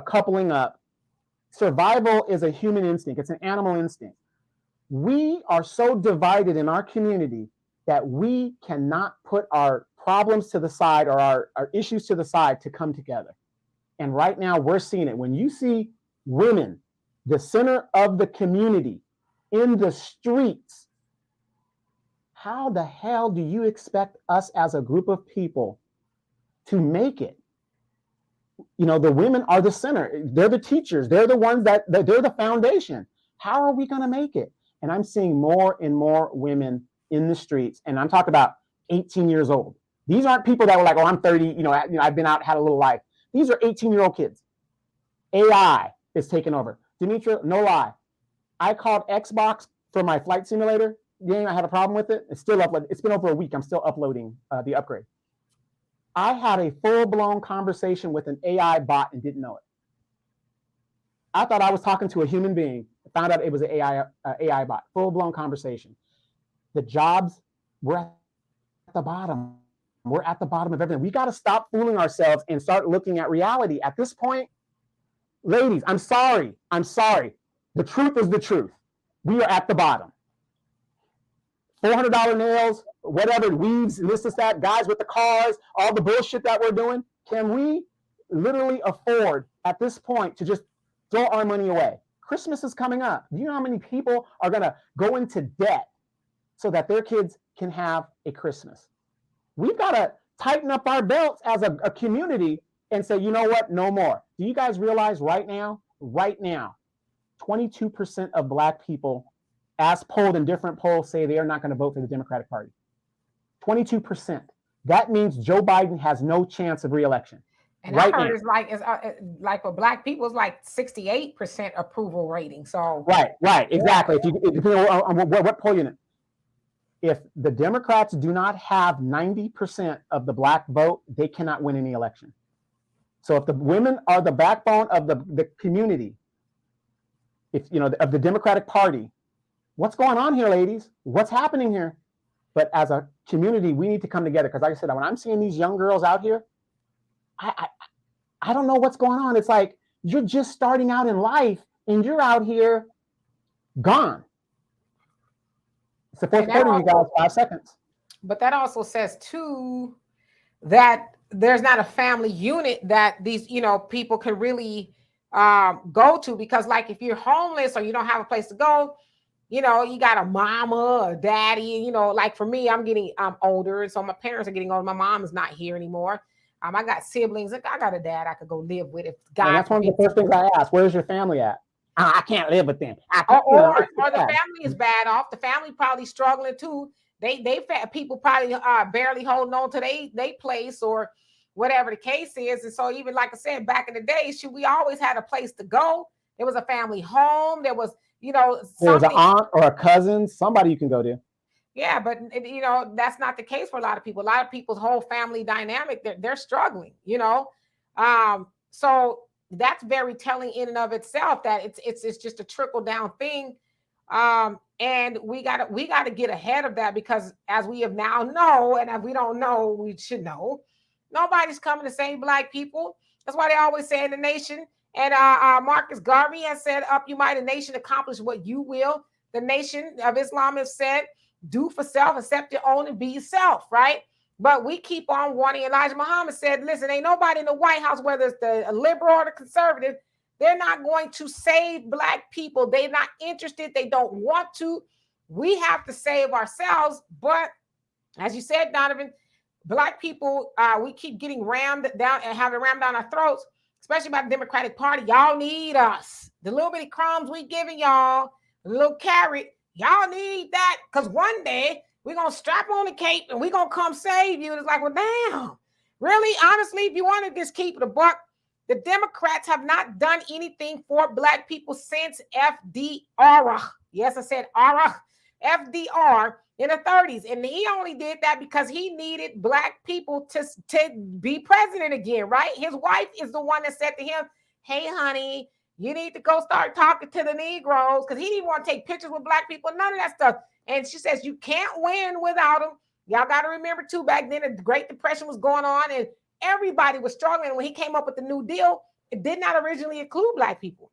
coupling up. Survival is a human instinct. It's an animal instinct. We are so divided in our community that we cannot put our problems to the side or our issues to the side to come together. And right now we're seeing it. When you see women, the center of the community, in the streets, how the hell do you expect us as a group of people to make it? The women are the center. They're the teachers. They're the ones that they're the foundation. How are we going to make it? And I'm seeing more and more women in the streets. And I'm talking about 18 years old. These aren't people that were like, oh, I'm 30, I've been out, had a little life. These are 18-year-old kids. AI is taking over. Demetra, no lie. I called Xbox for my flight simulator game. I had a problem with it. It's still uploaded. It's been over a week. I'm still uploading the upgrade. I had a full-blown conversation with an AI bot and didn't know it. I thought I was talking to a human being. I found out it was an AI bot. Full-blown conversation. The jobs, we're at the bottom. We're at the bottom of everything. We got to stop fooling ourselves and start looking at reality. At this point, ladies, I'm sorry. The truth is the truth. We are at the bottom. $400 nails, whatever, weaves, and this, that, guys with the cars, all the bullshit that we're doing. Can we literally afford at this point to just throw our money away? Christmas is coming up. Do you know how many people are going to go into debt so that their kids can have a Christmas? We've got to tighten up our belts as a community and say, you know what? No more. Do you guys realize right now, 22% of Black people, as polled in different polls, say they are not going to vote for the Democratic Party. 22%. That means Joe Biden has no chance of re-election. And right I heard now. It's like for Black people, it's like 68% approval rating. So right, exactly. Yeah. If you depending on what poll unit, if the Democrats do not have 90% of the Black vote, they cannot win any election. So if the women are the backbone of the community, of the Democratic Party, what's going on here, ladies? What's happening here? But as a community, we need to come together. Because like I said, when I'm seeing these young girls out here, I don't know what's going on. It's like you're just starting out in life and you're out here gone. It's the fourth quarter, you guys, 5 seconds. But that also says too that there's not a family unit that these, people can really go to, because like if you're homeless or you don't have a place to go, you got a mama or daddy, like for me, I'm older. So my parents are getting older. My mom is not here anymore. I got siblings. I got a dad I could go live with. If God, and that's one of the first things I ask. Where's your family at? I can't live with them. Or the family is bad off. The family probably struggling too. People probably barely holding on to they place or whatever the case is. And so even like I said, back in the day, we always had a place to go. There was a family home. There was, there's an aunt or a cousin, somebody you can go to. Yeah, but that's not the case for a lot of people. A lot of people's whole family dynamic, they're struggling, so that's very telling in and of itself that it's just a trickle down thing. And we gotta get ahead of that, because as we have now know, and if we don't know, we should know, nobody's coming to save Black people. That's why they always say in the nation. And Marcus Garvey has said, "Up you might, a nation accomplish what you will." The Nation of Islam has said, "Do for self, accept your own, and be yourself," right? But we keep on wanting. Elijah Muhammad said, "Listen, ain't nobody in the White House, whether it's the liberal or the conservative, they're not going to save Black people. They're not interested. They don't want to. We have to save ourselves." But as you said, Donovan, Black people, we keep getting rammed down and having rammed down our throats, especially by the Democratic Party. Y'all need us. The little bitty crumbs we giving y'all, the little carrot, y'all need that, because one day we're going to strap on the cape and we're going to come save you. And it's like, well, damn. Really? Honestly, if you want to just keep it a buck, the Democrats have not done anything for Black people since FDR. Yes, I said FDR in the 30s. And he only did that because he needed Black people to be president again, right? His wife is the one that said to him, "Hey, honey, you need to go start talking to the Negroes," because he didn't want to take pictures with Black people, none of that stuff. And she says, you can't win without them. Y'all got to remember, too, back then, the Great Depression was going on and everybody was struggling. When he came up with the New Deal, it did not originally include Black people.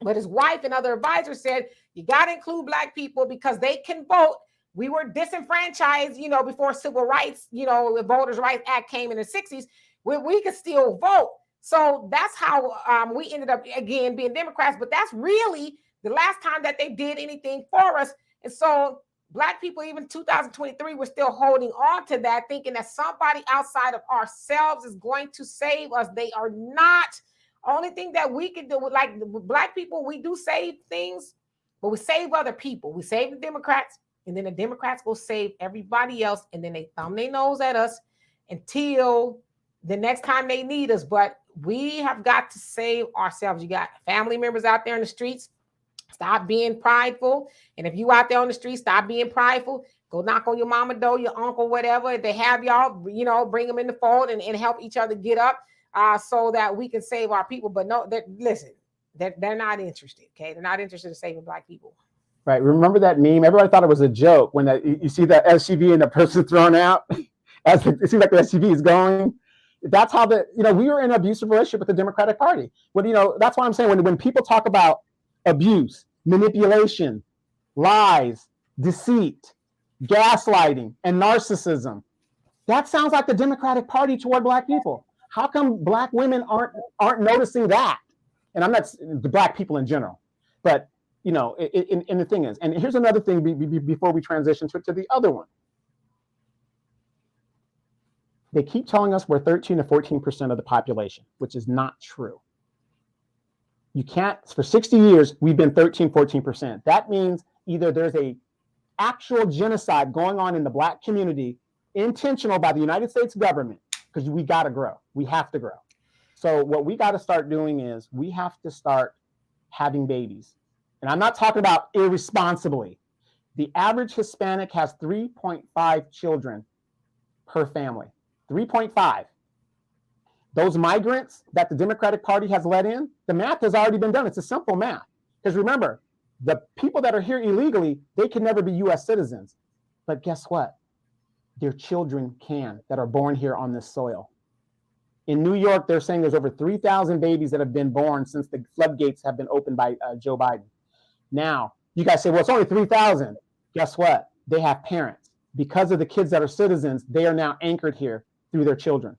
But his wife and other advisors said, you got to include Black people because they can vote. We were disenfranchised, before Civil Rights, the Voters' Rights Act came in the 60s, where we could still vote. So that's how we ended up, again, being Democrats. But that's really the last time that they did anything for us. And so Black people, even 2023, we're still holding on to that, thinking that somebody outside of ourselves is going to save us. They are not. Only thing that we can do, like Black people, we do save things, but we save other people. We save the Democrats, and then the Democrats will save everybody else. And then they thumb their nose at us until the next time they need us. But we have got to save ourselves. You got family members out there in the streets. Stop being prideful. And if you out there on the street, stop being prideful. Go knock on your mama door, your uncle, whatever. If they have y'all, you know, bring them in the fold and help each other get up so that we can save our people. But no, listen, they're not interested, okay? They're not interested in saving Black people. Right. Remember that meme? Everybody thought it was a joke when you see that SUV and the person thrown out. As it seems like the SUV is going. That's how we were in an abusive relationship with the Democratic Party. But, that's why I'm saying when people talk about abuse, manipulation, lies, deceit, gaslighting, and narcissism, that sounds like the Democratic Party toward Black people. How come Black women aren't noticing that? And I'm not the Black people in general, but and the thing is, and here's another thing before we transition to the other one. They keep telling us we're 13 to 14% of the population, which is not true. You can't, for 60 years, we've been 13, 14%. That means either there's a actual genocide going on in the Black community, intentional by the United States government, because we got to grow. We have to grow. So what we got to start doing is we have to start having babies. And I'm not talking about irresponsibly. The average Hispanic has 3.5 children per family. 3.5. Those migrants that the Democratic Party has let in, the math has already been done. It's a simple math. Because remember, the people that are here illegally, they can never be U.S. citizens. But guess what? Their children can, that are born here on this soil. In New York, they're saying there's over 3,000 babies that have been born since the floodgates have been opened by Joe Biden. Now, you guys say, well, it's only 3,000. Guess what? They have parents. Because of the kids that are citizens, they are now anchored here through their children.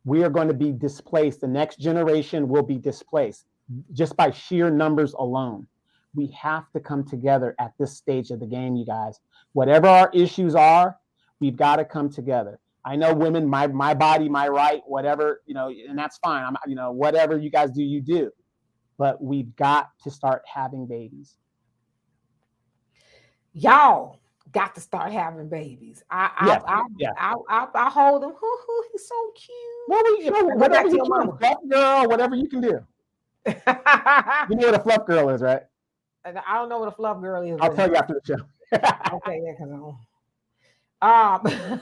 We are going to be displaced. The next generation will be displaced just by sheer numbers alone. We have to come together at this stage of the game, you guys. Whatever our issues are, we've got to come together. I know women, my body, my right, whatever, and that's fine. Whatever you guys do, you do. But we've got to start having babies. Y'all got to start having babies. I'll hold them. He's so cute. Well, whatever you can, fluff girl, whatever you can do. You know what a fluff girl is, right? I don't know what a fluff girl is. I'll tell you after the show. Okay, yeah, because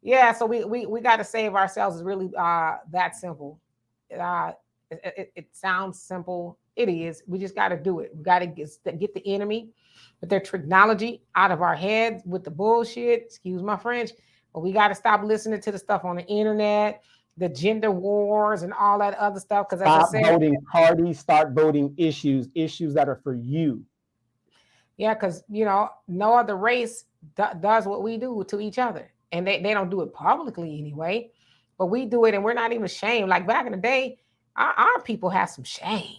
yeah. So we got to save ourselves. It's really that simple. It sounds simple. It is. We just got to do it. We got to get the enemy with their technology out of our heads with the bullshit. Excuse my French, but we got to stop listening to the stuff on the internet, the gender wars and all that other stuff. Because stop voting parties, start voting issues that are for you. Yeah, because no other race does what we do to each other, and they don't do it publicly anyway. But we do it, and we're not even ashamed. Like back in the day, our people have some shame.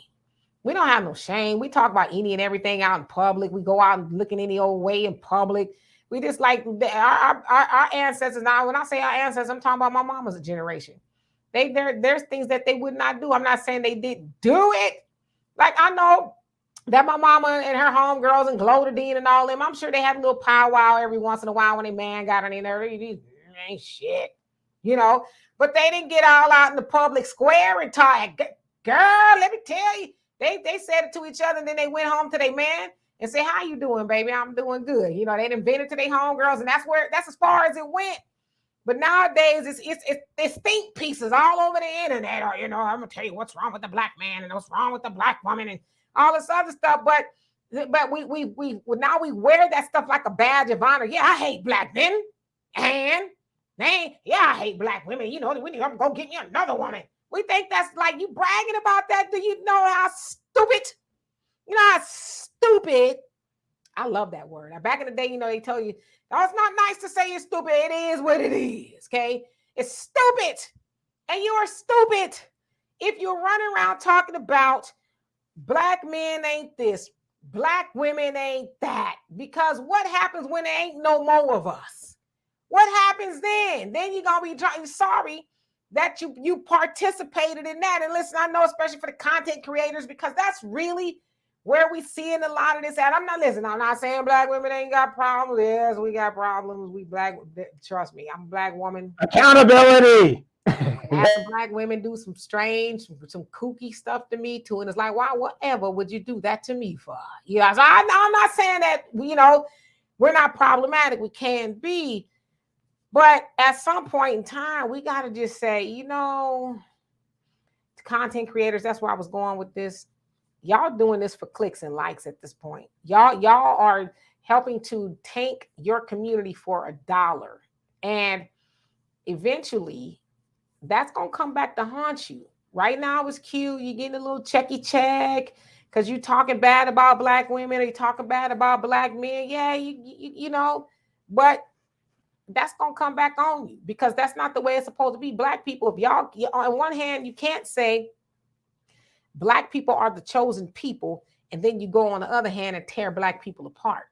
We don't have no shame. We talk about any and everything out in public. We go out and looking any old way in public. We just like our ancestors. Now, when I say our ancestors, I'm talking about my mama's generation. There's things that they would not do. I'm not saying they didn't do it. Like I know that my mama and her homegirls and Glodadine and all them, I'm sure they had a little powwow every once in a while when a man got on in there. Ain't shit, But they didn't get all out in the public square and talk. Girl, let me tell you. They said it to each other, and then they went home to their man and say, "How you doing, baby? I'm doing good." They done vented to their homegirls, and that's as far as it went. But nowadays, it's think pieces all over the internet. Or I'm gonna tell you what's wrong with the Black man and what's wrong with the Black woman and all this other stuff. But we now we wear that stuff like a badge of honor. Yeah, I hate Black men, and I hate Black women. We need to go get me another woman. We think that's like you bragging about that. Do you know how stupid? How stupid? I love that word. Now, back in the day, they tell you, oh, it's not nice to say you're stupid. It is what it is, okay? It's stupid. And you are stupid if you're running around talking about Black men ain't this, Black women ain't that. Because what happens when there ain't no more of us? What happens then? Then you're going to be sorry that you participated in that. And listen, I know, especially for the content creators, because that's really where we seeing a lot of this at. I'm not saying Black women ain't got problems. Yes, we got problems. We Black, trust me, I'm a Black woman. Accountability. had some black women do some strange, some kooky stuff to me too. And it's like, why, whatever would you do that to me for? Yeah, so I'm not saying that, we're not problematic. We can be. But at some point in time, we got to just say, content creators, that's where I was going with this. Y'all doing this for clicks and likes at this point. Y'all are helping to tank your community for $1. And eventually, that's going to come back to haunt you. Right now, it's cute. You're getting a little checky check because you're talking bad about black women or you're talking bad about black men. Yeah, but that's going to come back on you because that's not the way it's supposed to be. Black people, if y'all, on one hand, you can't say black people are the chosen people, and then you go on the other hand and tear black people apart.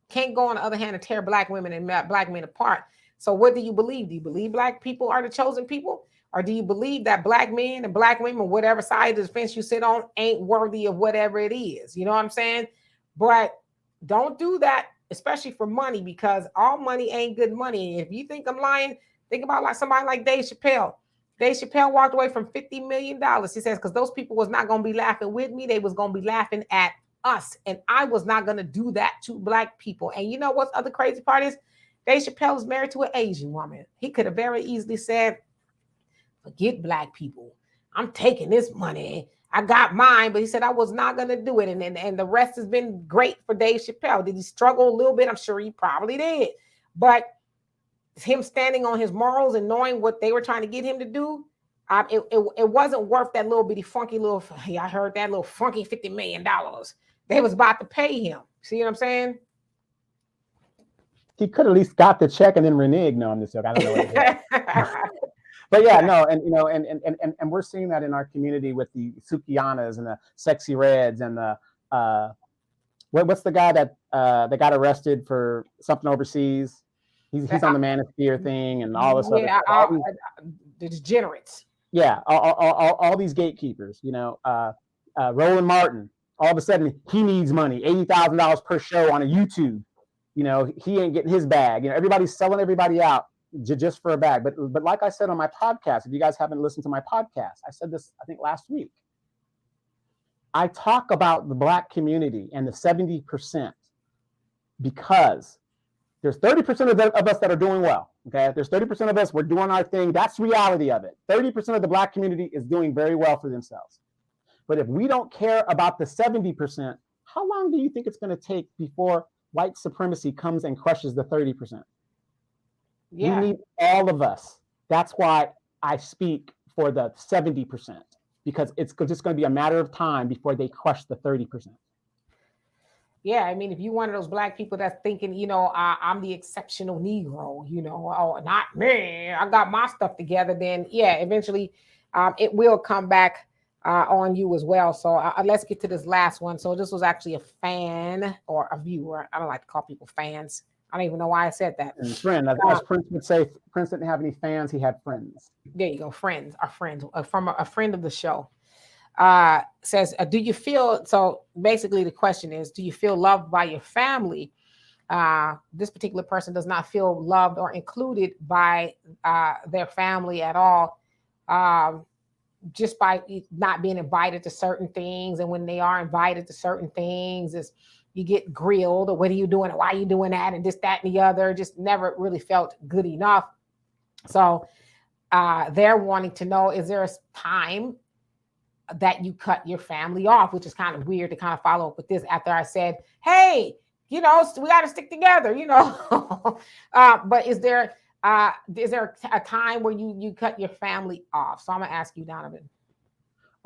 Can't go on the other hand and tear black women and black men apart. So what do you believe? Do you believe black people are the chosen people? Or do you believe that black men and black women, whatever side of the fence you sit on, ain't worthy of whatever it is? You know what I'm saying? But don't do that, especially for money, because all money ain't good money. If you think I'm lying, think about like somebody like Dave Chappelle. Dave Chappelle walked away from $50 million. He says, because those people was not going to be laughing with me. They was going to be laughing at us. And I was not going to do that to black people. And you know what's the other crazy part is? Dave Chappelle was married to an Asian woman. He could have very easily said, forget black people. I'm taking this money. I got mine. But he said, I was not going to do it. And the rest has been great for Dave Chappelle. Did he struggle a little bit? I'm sure he probably did. But him standing on his morals and knowing what they were trying to get him to do, it wasn't worth that little bitty funky little, I heard that little funky $50 million. They was about to pay him. See what I'm saying? He could at least got the check and then reneged. No, I'm just joking. I don't know what it is. But yeah, no, and we're seeing that in our community with the Sukianas and the Sexy Reds and the what's the guy that got arrested for something overseas? He's on the manosphere thing and all this other stuff. The degenerates. Yeah, all these gatekeepers. Roland Martin. All of a sudden, he needs money, $80,000 per show on a YouTube. He ain't getting his bag. Everybody's selling everybody out just for a bag. But like I said on my podcast, if you guys haven't listened to my podcast, I said this, I think, last week. I talk about the black community and the 70% because there's 30% of us that are doing well. Okay, there's 30% of us, we're doing our thing. That's the reality of it. 30% of the black community is doing very well for themselves. But if we don't care about the 70%, how long do you think it's going to take before white supremacy comes and crushes the 30%? Yeah. We need all of us. That's why I speak for the 70%, because it's just going to be a matter of time before they crush the 30%. Yeah, I mean, if you're one of those black people that's thinking, I'm the exceptional Negro, oh, not me, I got my stuff together, then yeah, eventually it will come back on you as well. So let's get to this last one. So this was actually a fan or a viewer. I don't like to call people fans. I don't even know why I said that. And friend, as Prince would say, Prince didn't have any fans, he had friends. There you go, friends, our friends, from a friend of the show. Says, do you feel, so basically the question is, do you feel loved by your family? This particular person does not feel loved or included by their family at all, just by not being invited to certain things. And when they are invited to certain things, is you get grilled, or what are you doing? Why are you doing that? And this, that, and the other, just never really felt good enough. So they're wanting to know, is there a time that you cut your family off, which is kind of weird to kind of follow up with this after I said, hey, we got to stick together, but is there a time where you cut your family off? So I'm going to ask you, Donovan.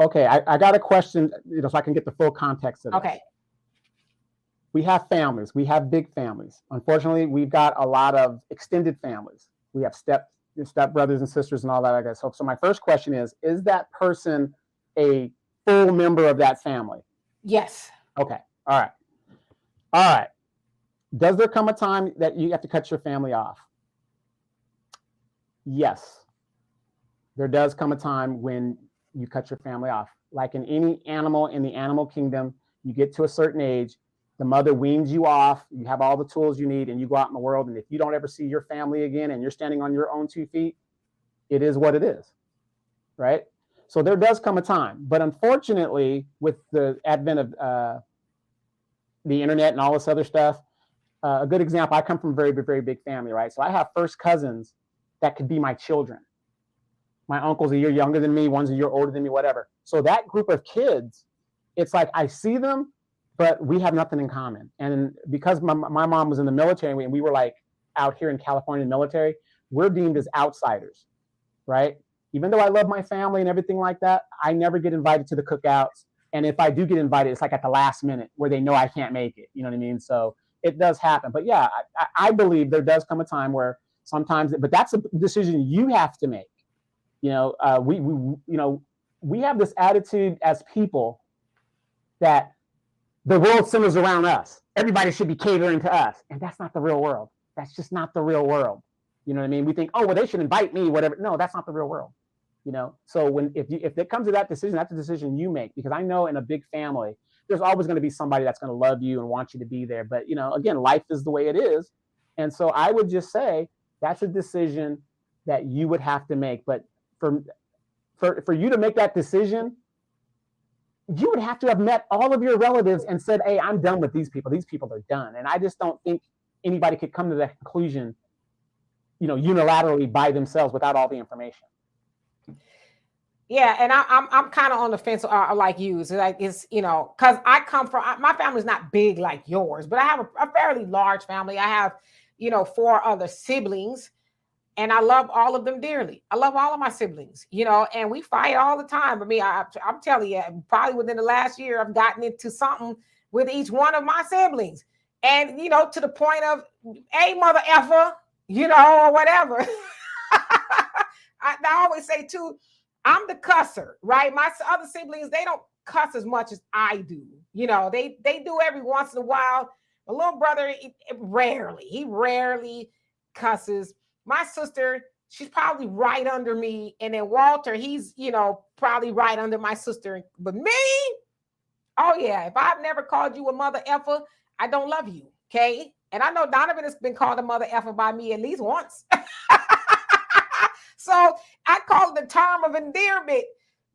Okay. I got a question, so I can get the full context of this. Okay. We have families. We have big families. Unfortunately, we've got a lot of extended families. We have step brothers and sisters and all that, I guess. So my first question is that person a full member of that family? Yes. Okay. All right. Does there come a time that you have to cut your family off? Yes. There does come a time when you cut your family off. Like in any animal in the animal kingdom, you get to a certain age, the mother weans you off, you have all the tools you need, and you go out in the world. And if you don't ever see your family again and you're standing on your own 2 feet, It is what it is, right? So there does come a time, but unfortunately, with the advent of the internet and all this other stuff, a good example, I come from a very, very big family, right? So I have first cousins that could be my children. My uncle's a year younger than me, one's a year older than me, whatever. So that group of kids, it's like I see them, but we have nothing in common. And because my mom was in the military and we were like out here in California in the military, we're deemed as outsiders, right? Even though I love my family and everything like that, I never get invited to the cookouts. And if I do get invited, it's like at the last minute where they know I can't make it. You know what I mean? So it does happen. But yeah, I believe there does come a time where sometimes, but that's a decision you have to make. You know, we have this attitude as people that the world centers around us. Everybody should be catering to us. And that's not the real world. That's just not the real world. You know what I mean? We think, oh, well, they should invite me, whatever. No, that's not the real world. You know, so if it comes to that decision, that's a decision you make, because I know in a big family, there's always going to be somebody that's going to love you and want you to be there. But, you know, again, life is the way it is. And so I would just say that's a decision that you would have to make. But for you to make that decision, you would have to have met all of your relatives and said, hey, I'm done with these people. These people are done. And I just don't think anybody could come to that conclusion, you know, unilaterally by themselves without all the information. Yeah, and I'm kind of on the fence, like you. So like it's, you know, because I come from, my family's not big like yours, but I have a fairly large family. I have, you know, 4 other siblings, and I love all of them dearly. I love all of my siblings, you know, and we fight all the time. I mean, I'm telling you, probably within the last year, I've gotten into something with each one of my siblings, and you know, to the point of, hey, mother effer, you know, or whatever. I always say too, I'm the cusser, right? My other siblings, they don't cuss as much as I do. You know, they do every once in a while. My little brother, he rarely cusses. My sister, she's probably right under me. And then Walter, he's, you know, probably right under my sister. But me, oh yeah, if I've never called you a mother effer, I don't love you, okay? And I know Donovan has been called a mother effer by me at least once. So I call it the term of endearment.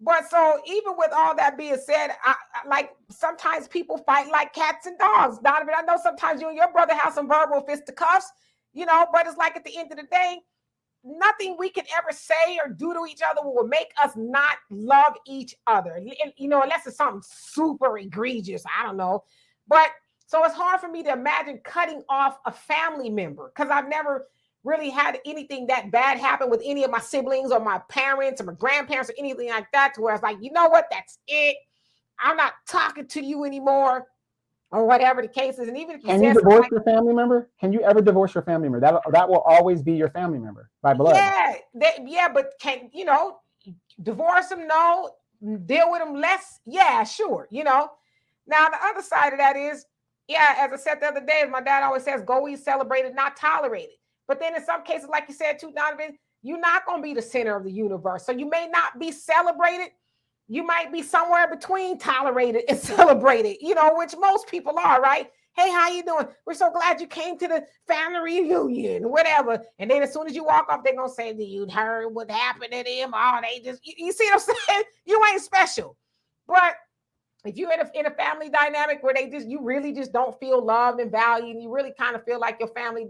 But so even with all that being said, I like sometimes people fight like cats and dogs. Donovan, I know sometimes you and your brother have some verbal fisticuffs, you know, but it's like at the end of the day, nothing we can ever say or do to each other will make us not love each other. You know, unless it's something super egregious, I don't know. But so it's hard for me to imagine cutting off a family member, because I've never really had anything that bad happen with any of my siblings or my parents or my grandparents or anything like that, to where it's like, you know what, that's it. I'm not talking to you anymore, or whatever the case is. And even if you Can you said divorce like, your family member? Can you ever divorce your family member? That will always be your family member by blood. Yeah, but can, you know, divorce them? No. Deal with them less? Yeah, sure. You know, now the other side of that is, yeah, as I said the other day, my dad always says, go eat, celebrate it, not tolerate it. But then in some cases, like you said too, Donovan, you're not going to be the center of the universe. So you may not be celebrated. You might be somewhere between tolerated and celebrated, you know, which most people are, right? Hey, how you doing? We're so glad you came to the family reunion, whatever. And then as soon as you walk off, they're going to say that you'd heard what happened to them. Oh, they just, you see what I'm saying? You ain't special. But if you're in a family dynamic where you really just don't feel loved and valued, and you really kind of feel like your family,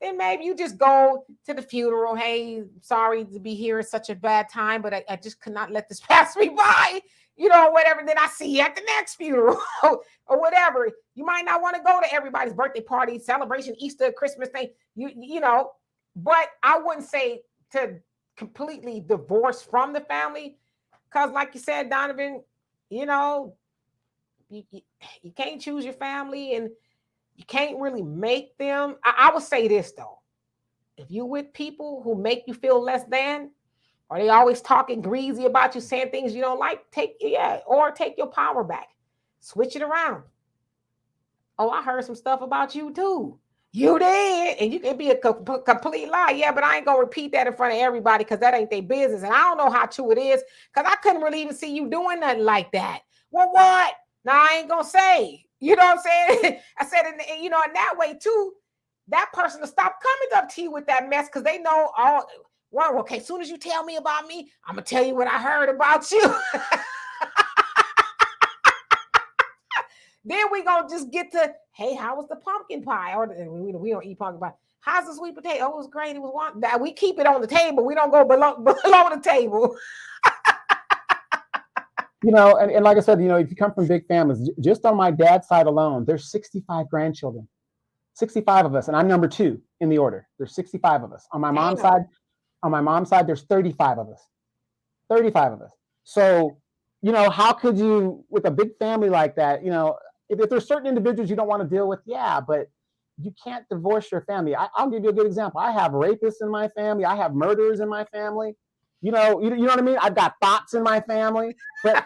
then maybe you just go to the funeral. Hey, sorry to be here at such a bad time, but I just could not let this pass me by, you know, whatever. Then I see you at the next funeral or whatever. You might not want to go to everybody's birthday party, celebration, Easter, Christmas thing, you know, but I wouldn't say to completely divorce from the family, because like you said, Donovan, you know, you can't choose your family, and you can't really make them. I would say this though: if you're with people who make you feel less than, or they always talking greasy about you, saying things you don't like, take your power back, switch it around. Oh, I heard some stuff about you too. You did, and you can be a complete lie. Yeah, but I ain't gonna repeat that in front of everybody, because that ain't their business, and I don't know how true it is, because I couldn't really even see you doing nothing like that. Well, what? Now I ain't gonna say. You know what I'm saying? I said, in, you know, in that way too, that person will stop coming up to you with that mess, because they know all Well, okay, as soon as you tell me about me, I'm gonna tell you what I heard about you. Then we gonna just get to, hey, how was the pumpkin pie? Or we don't eat pumpkin pie. How's the sweet potato? Oh, it was great. It was one that we keep it on the table. We don't go below the table. You know, and like I said, you know, if you come from big families, just on my dad's side alone, there's 65 grandchildren, 65 of us, and I'm number 2 in the order. There's 65 of us. On my mom's side, there's 35 of us. 35 of us. So, you know, how could you, with a big family like that, you know, if there's certain individuals you don't want to deal with, yeah, but you can't divorce your family. I'll give you a good example. I have rapists in my family. I have murderers in my family. You know what I mean? I've got thoughts in my family, but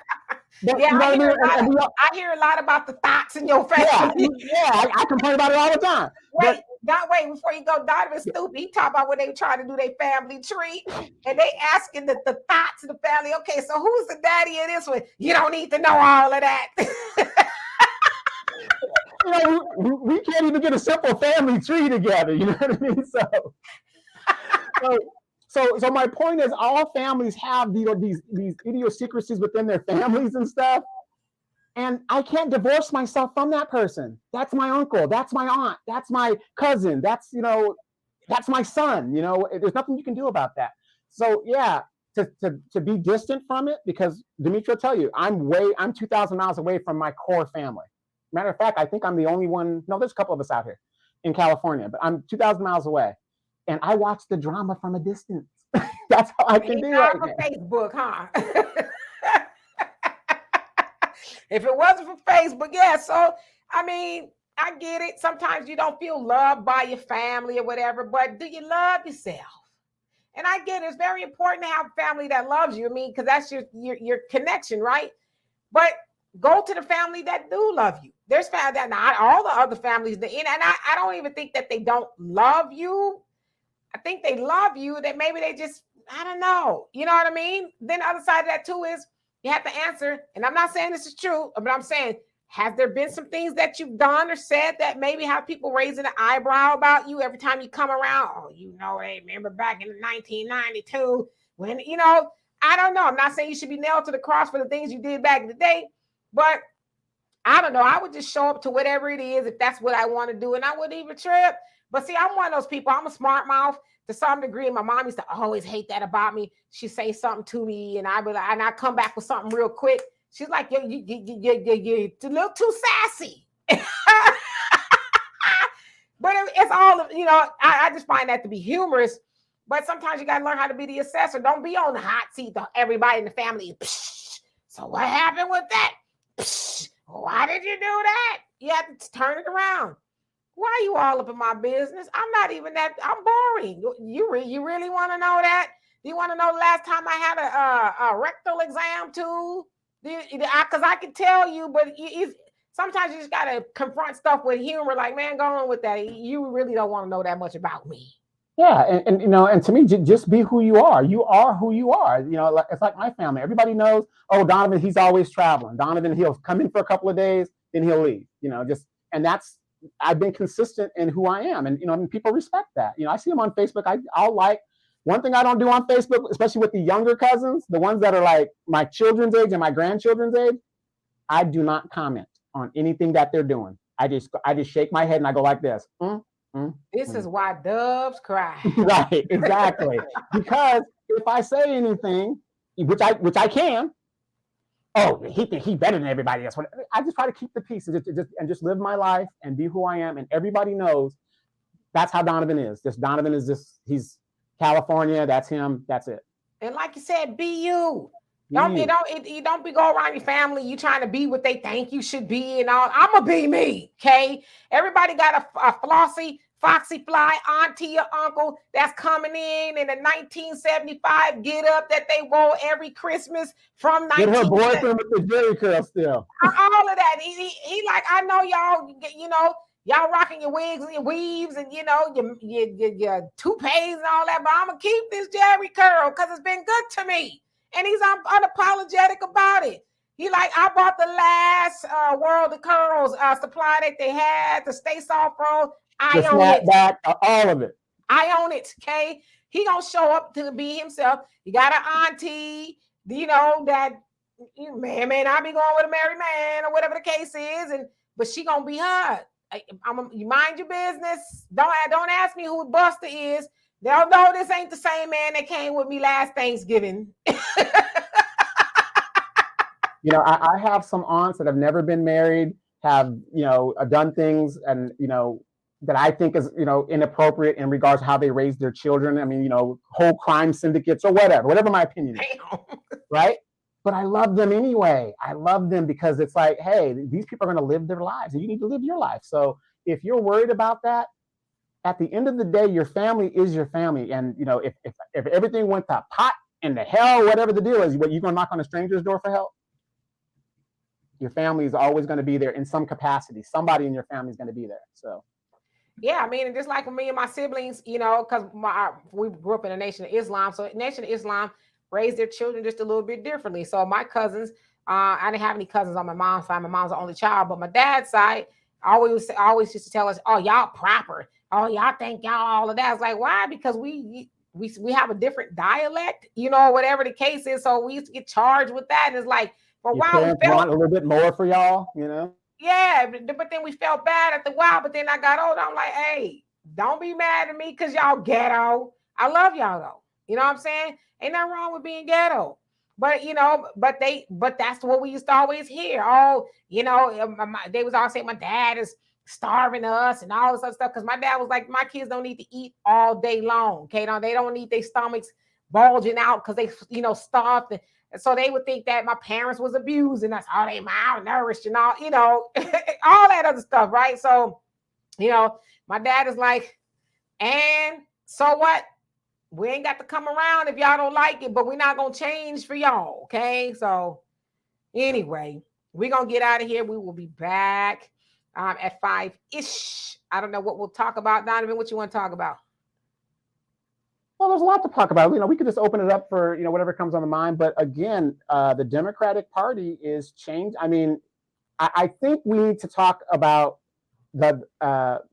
yeah, you know what I mean? I hear a lot about the thoughts in your family. Yeah, I complain about it all the time. Wait, before you go, Donovan's stupid. He talk about when they try to do their family tree, and they asking the thoughts of the family. Okay, so who's the daddy in this one? You don't need to know all of that. You know, we can't even get a simple family tree together. You know what I mean? So my point is, all families have these idiosyncrasies within their families and stuff. And I can't divorce myself from that person. That's my uncle. That's my aunt. That's my cousin. That's my son. You know, there's nothing you can do about that. So yeah, to be distant from it, because Demetra will tell you, I'm 2,000 miles away from my core family. Matter of fact, I think I'm the only one. No, there's a couple of us out here in California, but I'm 2,000 miles away, and I watch the drama from a distance. That's how I can do it. For Facebook, huh? If it wasn't for Facebook, yeah. So I mean, I get it. Sometimes you don't feel loved by your family or whatever, but do you love yourself? And I get it. It's very important to have a family that loves you. I mean, because that's your connection, right? But go to the family that do love you. There's family that not all the other families, and I don't even think that they don't love you. I think they love you, that maybe they just, I don't know. You know what I mean? Then the other side of that too is you have to answer, and I'm not saying this is true, but I'm saying, has there been some things that you've done or said that maybe have people raising an eyebrow about you every time you come around? Oh, you know, hey, remember back in 1992 when, you know, I don't know. I'm not saying you should be nailed to the cross for the things you did back in the day, but I don't know. I would just show up to whatever it is if that's what I want to do, and I wouldn't even trip. But see, I'm one of those people. I'm a smart mouth to some degree. My mom used to always hate that about me. She say something to me, and I come back with something real quick. She's like, you're a little too sassy. But it's all, you know, I just find that to be humorous. But sometimes you got to learn how to be the assessor. Don't be on the hot seat. Everybody in the family. Psh, so what happened with that? Psh, why did you do that? You have to turn it around. Why are you all up in my business? I'm not even that. I'm boring. You really want to know that? Do you want to know the last time I had a rectal exam too? Because I can tell you, but sometimes you just got to confront stuff with humor. Like, man, go on with that. You really don't want to know that much about me. Yeah, and you know, and to me, just be who you are. You are who you are. You know, it's like my family. Everybody knows, oh, Donovan, he's always traveling. Donovan, he'll come in for a couple of days, then he'll leave. You know, I've been consistent in who I am, and you know, and people respect that. You know, I see them on Facebook. I'll like. One thing I don't do on Facebook, especially with the younger cousins, the ones that are like my children's age and my grandchildren's age, I do not comment on anything that they're doing. I just shake my head and I go like this. This is why doves cry. Right, exactly. Because if I say anything, which I can, oh, he think he better than everybody else. I just try to keep the peace and just live my life and be who I am, and everybody knows that's how Donovan is. Donovan is he's California. That's him. That's it. And like you said, be you. Don't be go around your family. You trying to be what they think you should be and all. I'ma be me. Okay. Everybody got a flossy, foxy fly auntie or uncle that's coming in the 1975 get up that they wore every Christmas from 19. Get her boyfriend with the Jerry curl still. All of that. He like, I know y'all. You know. Y'all rocking your wigs and your weaves and, you know, your toupees and all that, but I'm going to keep this Jerry curl because it's been good to me. And he's unapologetic about it. He like, I bought the last World of Curls supply that they had, the Stay Soft Roll. I own it. Back, all of it. I own it, okay? He gonna show up to be himself. You got an auntie, that may not be going with a married man or whatever the case is, but she gonna be her. You mind your business. Don't ask me who Buster is. They'll know this ain't the same man that came with me last Thanksgiving. I have some aunts that have never been married, have done things, and that I think is inappropriate in regards to how they raise their children. I mean, whole crime syndicates or whatever my opinion is, right? But I love them anyway. I love them because it's like, hey, these people are going to live their lives, and you need to live your life. So if you're worried about that, at the end of the day, your family is your family. And if everything went to pot and to hell, whatever the deal is, what, you going to knock on a stranger's door for help? Your family is always going to be there in some capacity. Somebody in your family is going to be there. So. Yeah, I mean, just like me and my siblings, because we grew up in the Nation of Islam. So Nation of Islam raised their children just a little bit differently. So my cousins, I didn't have any cousins on my mom's side. My mom's the only child, but my dad's side always used to tell us, "Oh, y'all proper. Oh, y'all think y'all all of that." It's like, why? Because we have a different dialect, whatever the case is. So we used to get charged with that, and it's like, for a while we felt want a little bit more for y'all, Yeah, but then we felt bad at the while. But then I got older. I'm like, hey, don't be mad at me because y'all ghetto. I love y'all though. You know what I'm saying? Ain't nothing wrong with being ghetto. But but that's what we used to always hear. Oh, they was always saying my dad is starving us and all this other stuff. Because my dad was like, my kids don't need to eat all day long. Okay, they don't need their stomachs bulging out because they starved. And so they would think that my parents was abused and that's how they malnourished and all, all that other stuff, right? So, my dad is like, and so what? We ain't got to come around if y'all don't like it, but we're not going to change for y'all, okay? So anyway, we're going to get out of here. We will be back at 5-ish. I don't know what we'll talk about. Donovan, what you want to talk about? Well, there's a lot to talk about. We could just open it up for, whatever comes on the mind. But again, the Democratic Party is changed. I mean, I think we need to talk about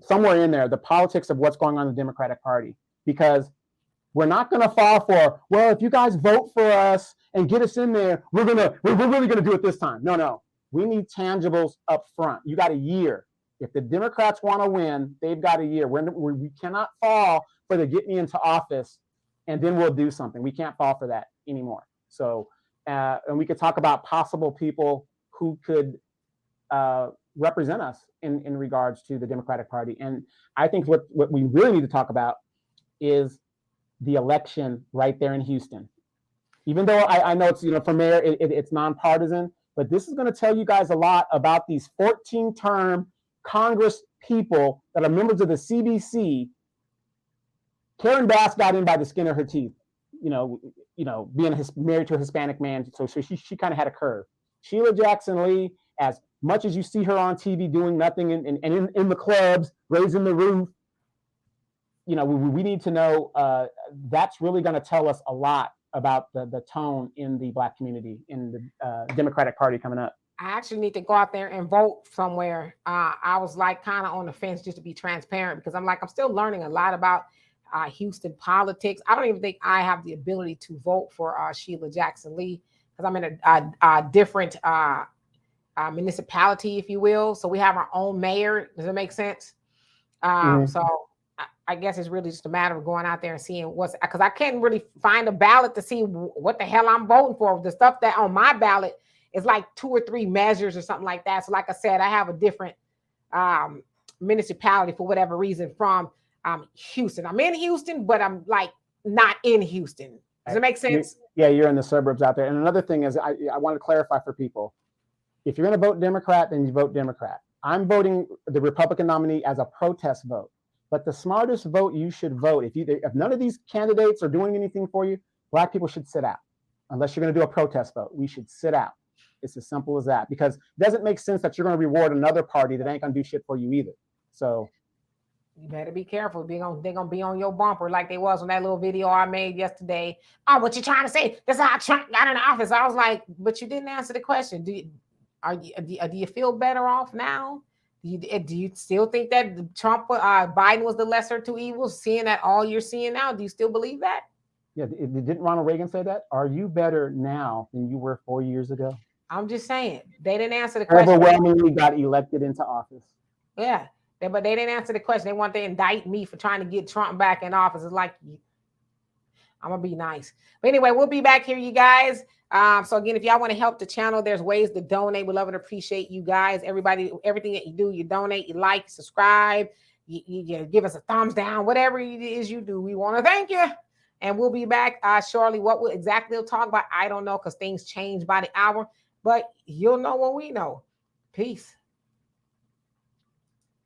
somewhere in there, the politics of what's going on in the Democratic Party, because we're not going to fall for, well, if you guys vote for us and get us in there, we're really going to do it this time. No. We need tangibles up front. You got a year. If the Democrats want to win, they've got a year. We cannot fall for the get me into office and then we'll do something. We can't fall for that anymore. So, and we could talk about possible people who could represent us in regards to the Democratic Party. And I think what we really need to talk about is the election right there in Houston. Even though I know it's, for mayor, it's nonpartisan, but this is going to tell you guys a lot about these 14-term Congress people that are members of the CBC. Karen Bass got in by the skin of her teeth, being married to a Hispanic man. So she kind of had a curve. Sheila Jackson Lee, as much as you see her on TV doing nothing and in the clubs, raising the roof, we need to know that's really going to tell us a lot about the tone in the Black community, in the Democratic Party coming up. I actually need to go out there and vote somewhere. I was like kind of on the fence just to be transparent because I'm still learning a lot about Houston politics. I don't even think I have the ability to vote for Sheila Jackson Lee because I'm in a different municipality, if you will. So we have our own mayor. Does it make sense? So I guess it's really just a matter of going out there and seeing because I can't really find a ballot to see what the hell I'm voting for. The stuff that on my ballot is like 2 or 3 measures or something like that. So like I said, I have a different municipality for whatever reason from Houston. I'm in Houston, but I'm like not in Houston. Does it make sense? Yeah, you're in the suburbs out there. And another thing is I want to clarify for people. If you're going to vote Democrat, then you vote Democrat. I'm voting the Republican nominee as a protest vote. But the smartest vote you should vote, if none of these candidates are doing anything for you, Black people should sit out. Unless you're going to do a protest vote, we should sit out. It's as simple as that, because it doesn't make sense that you're going to reward another party that ain't going to do shit for you either. So you better be careful. They're going to be on your bumper like they was on that little video I made yesterday. Oh, what you trying to say? That's how Trump got in the office. I was like, but you didn't answer the question. Do you feel better off now Do you still think that Trump, Biden was the lesser of two evils? Seeing that all you're seeing now, do you still believe that? Yeah, didn't Ronald Reagan say that? Are you better now than you were 4 years ago? I'm just saying they didn't answer the question. Overwhelmingly got elected into office. Yeah, but they didn't answer the question. They want to indict me for trying to get Trump back in office. It's like, I'm gonna be nice. But anyway, we'll be back here, you guys. So again, if y'all want to help the channel, there's ways to donate. We love and appreciate you guys. Everybody, everything that you do, you donate, you like, subscribe, you give us a thumbs down, whatever it is you do. We want to thank you. And we'll be back shortly. What we'll exactly talk about, I don't know, because things change by the hour. But you'll know when we know. Peace.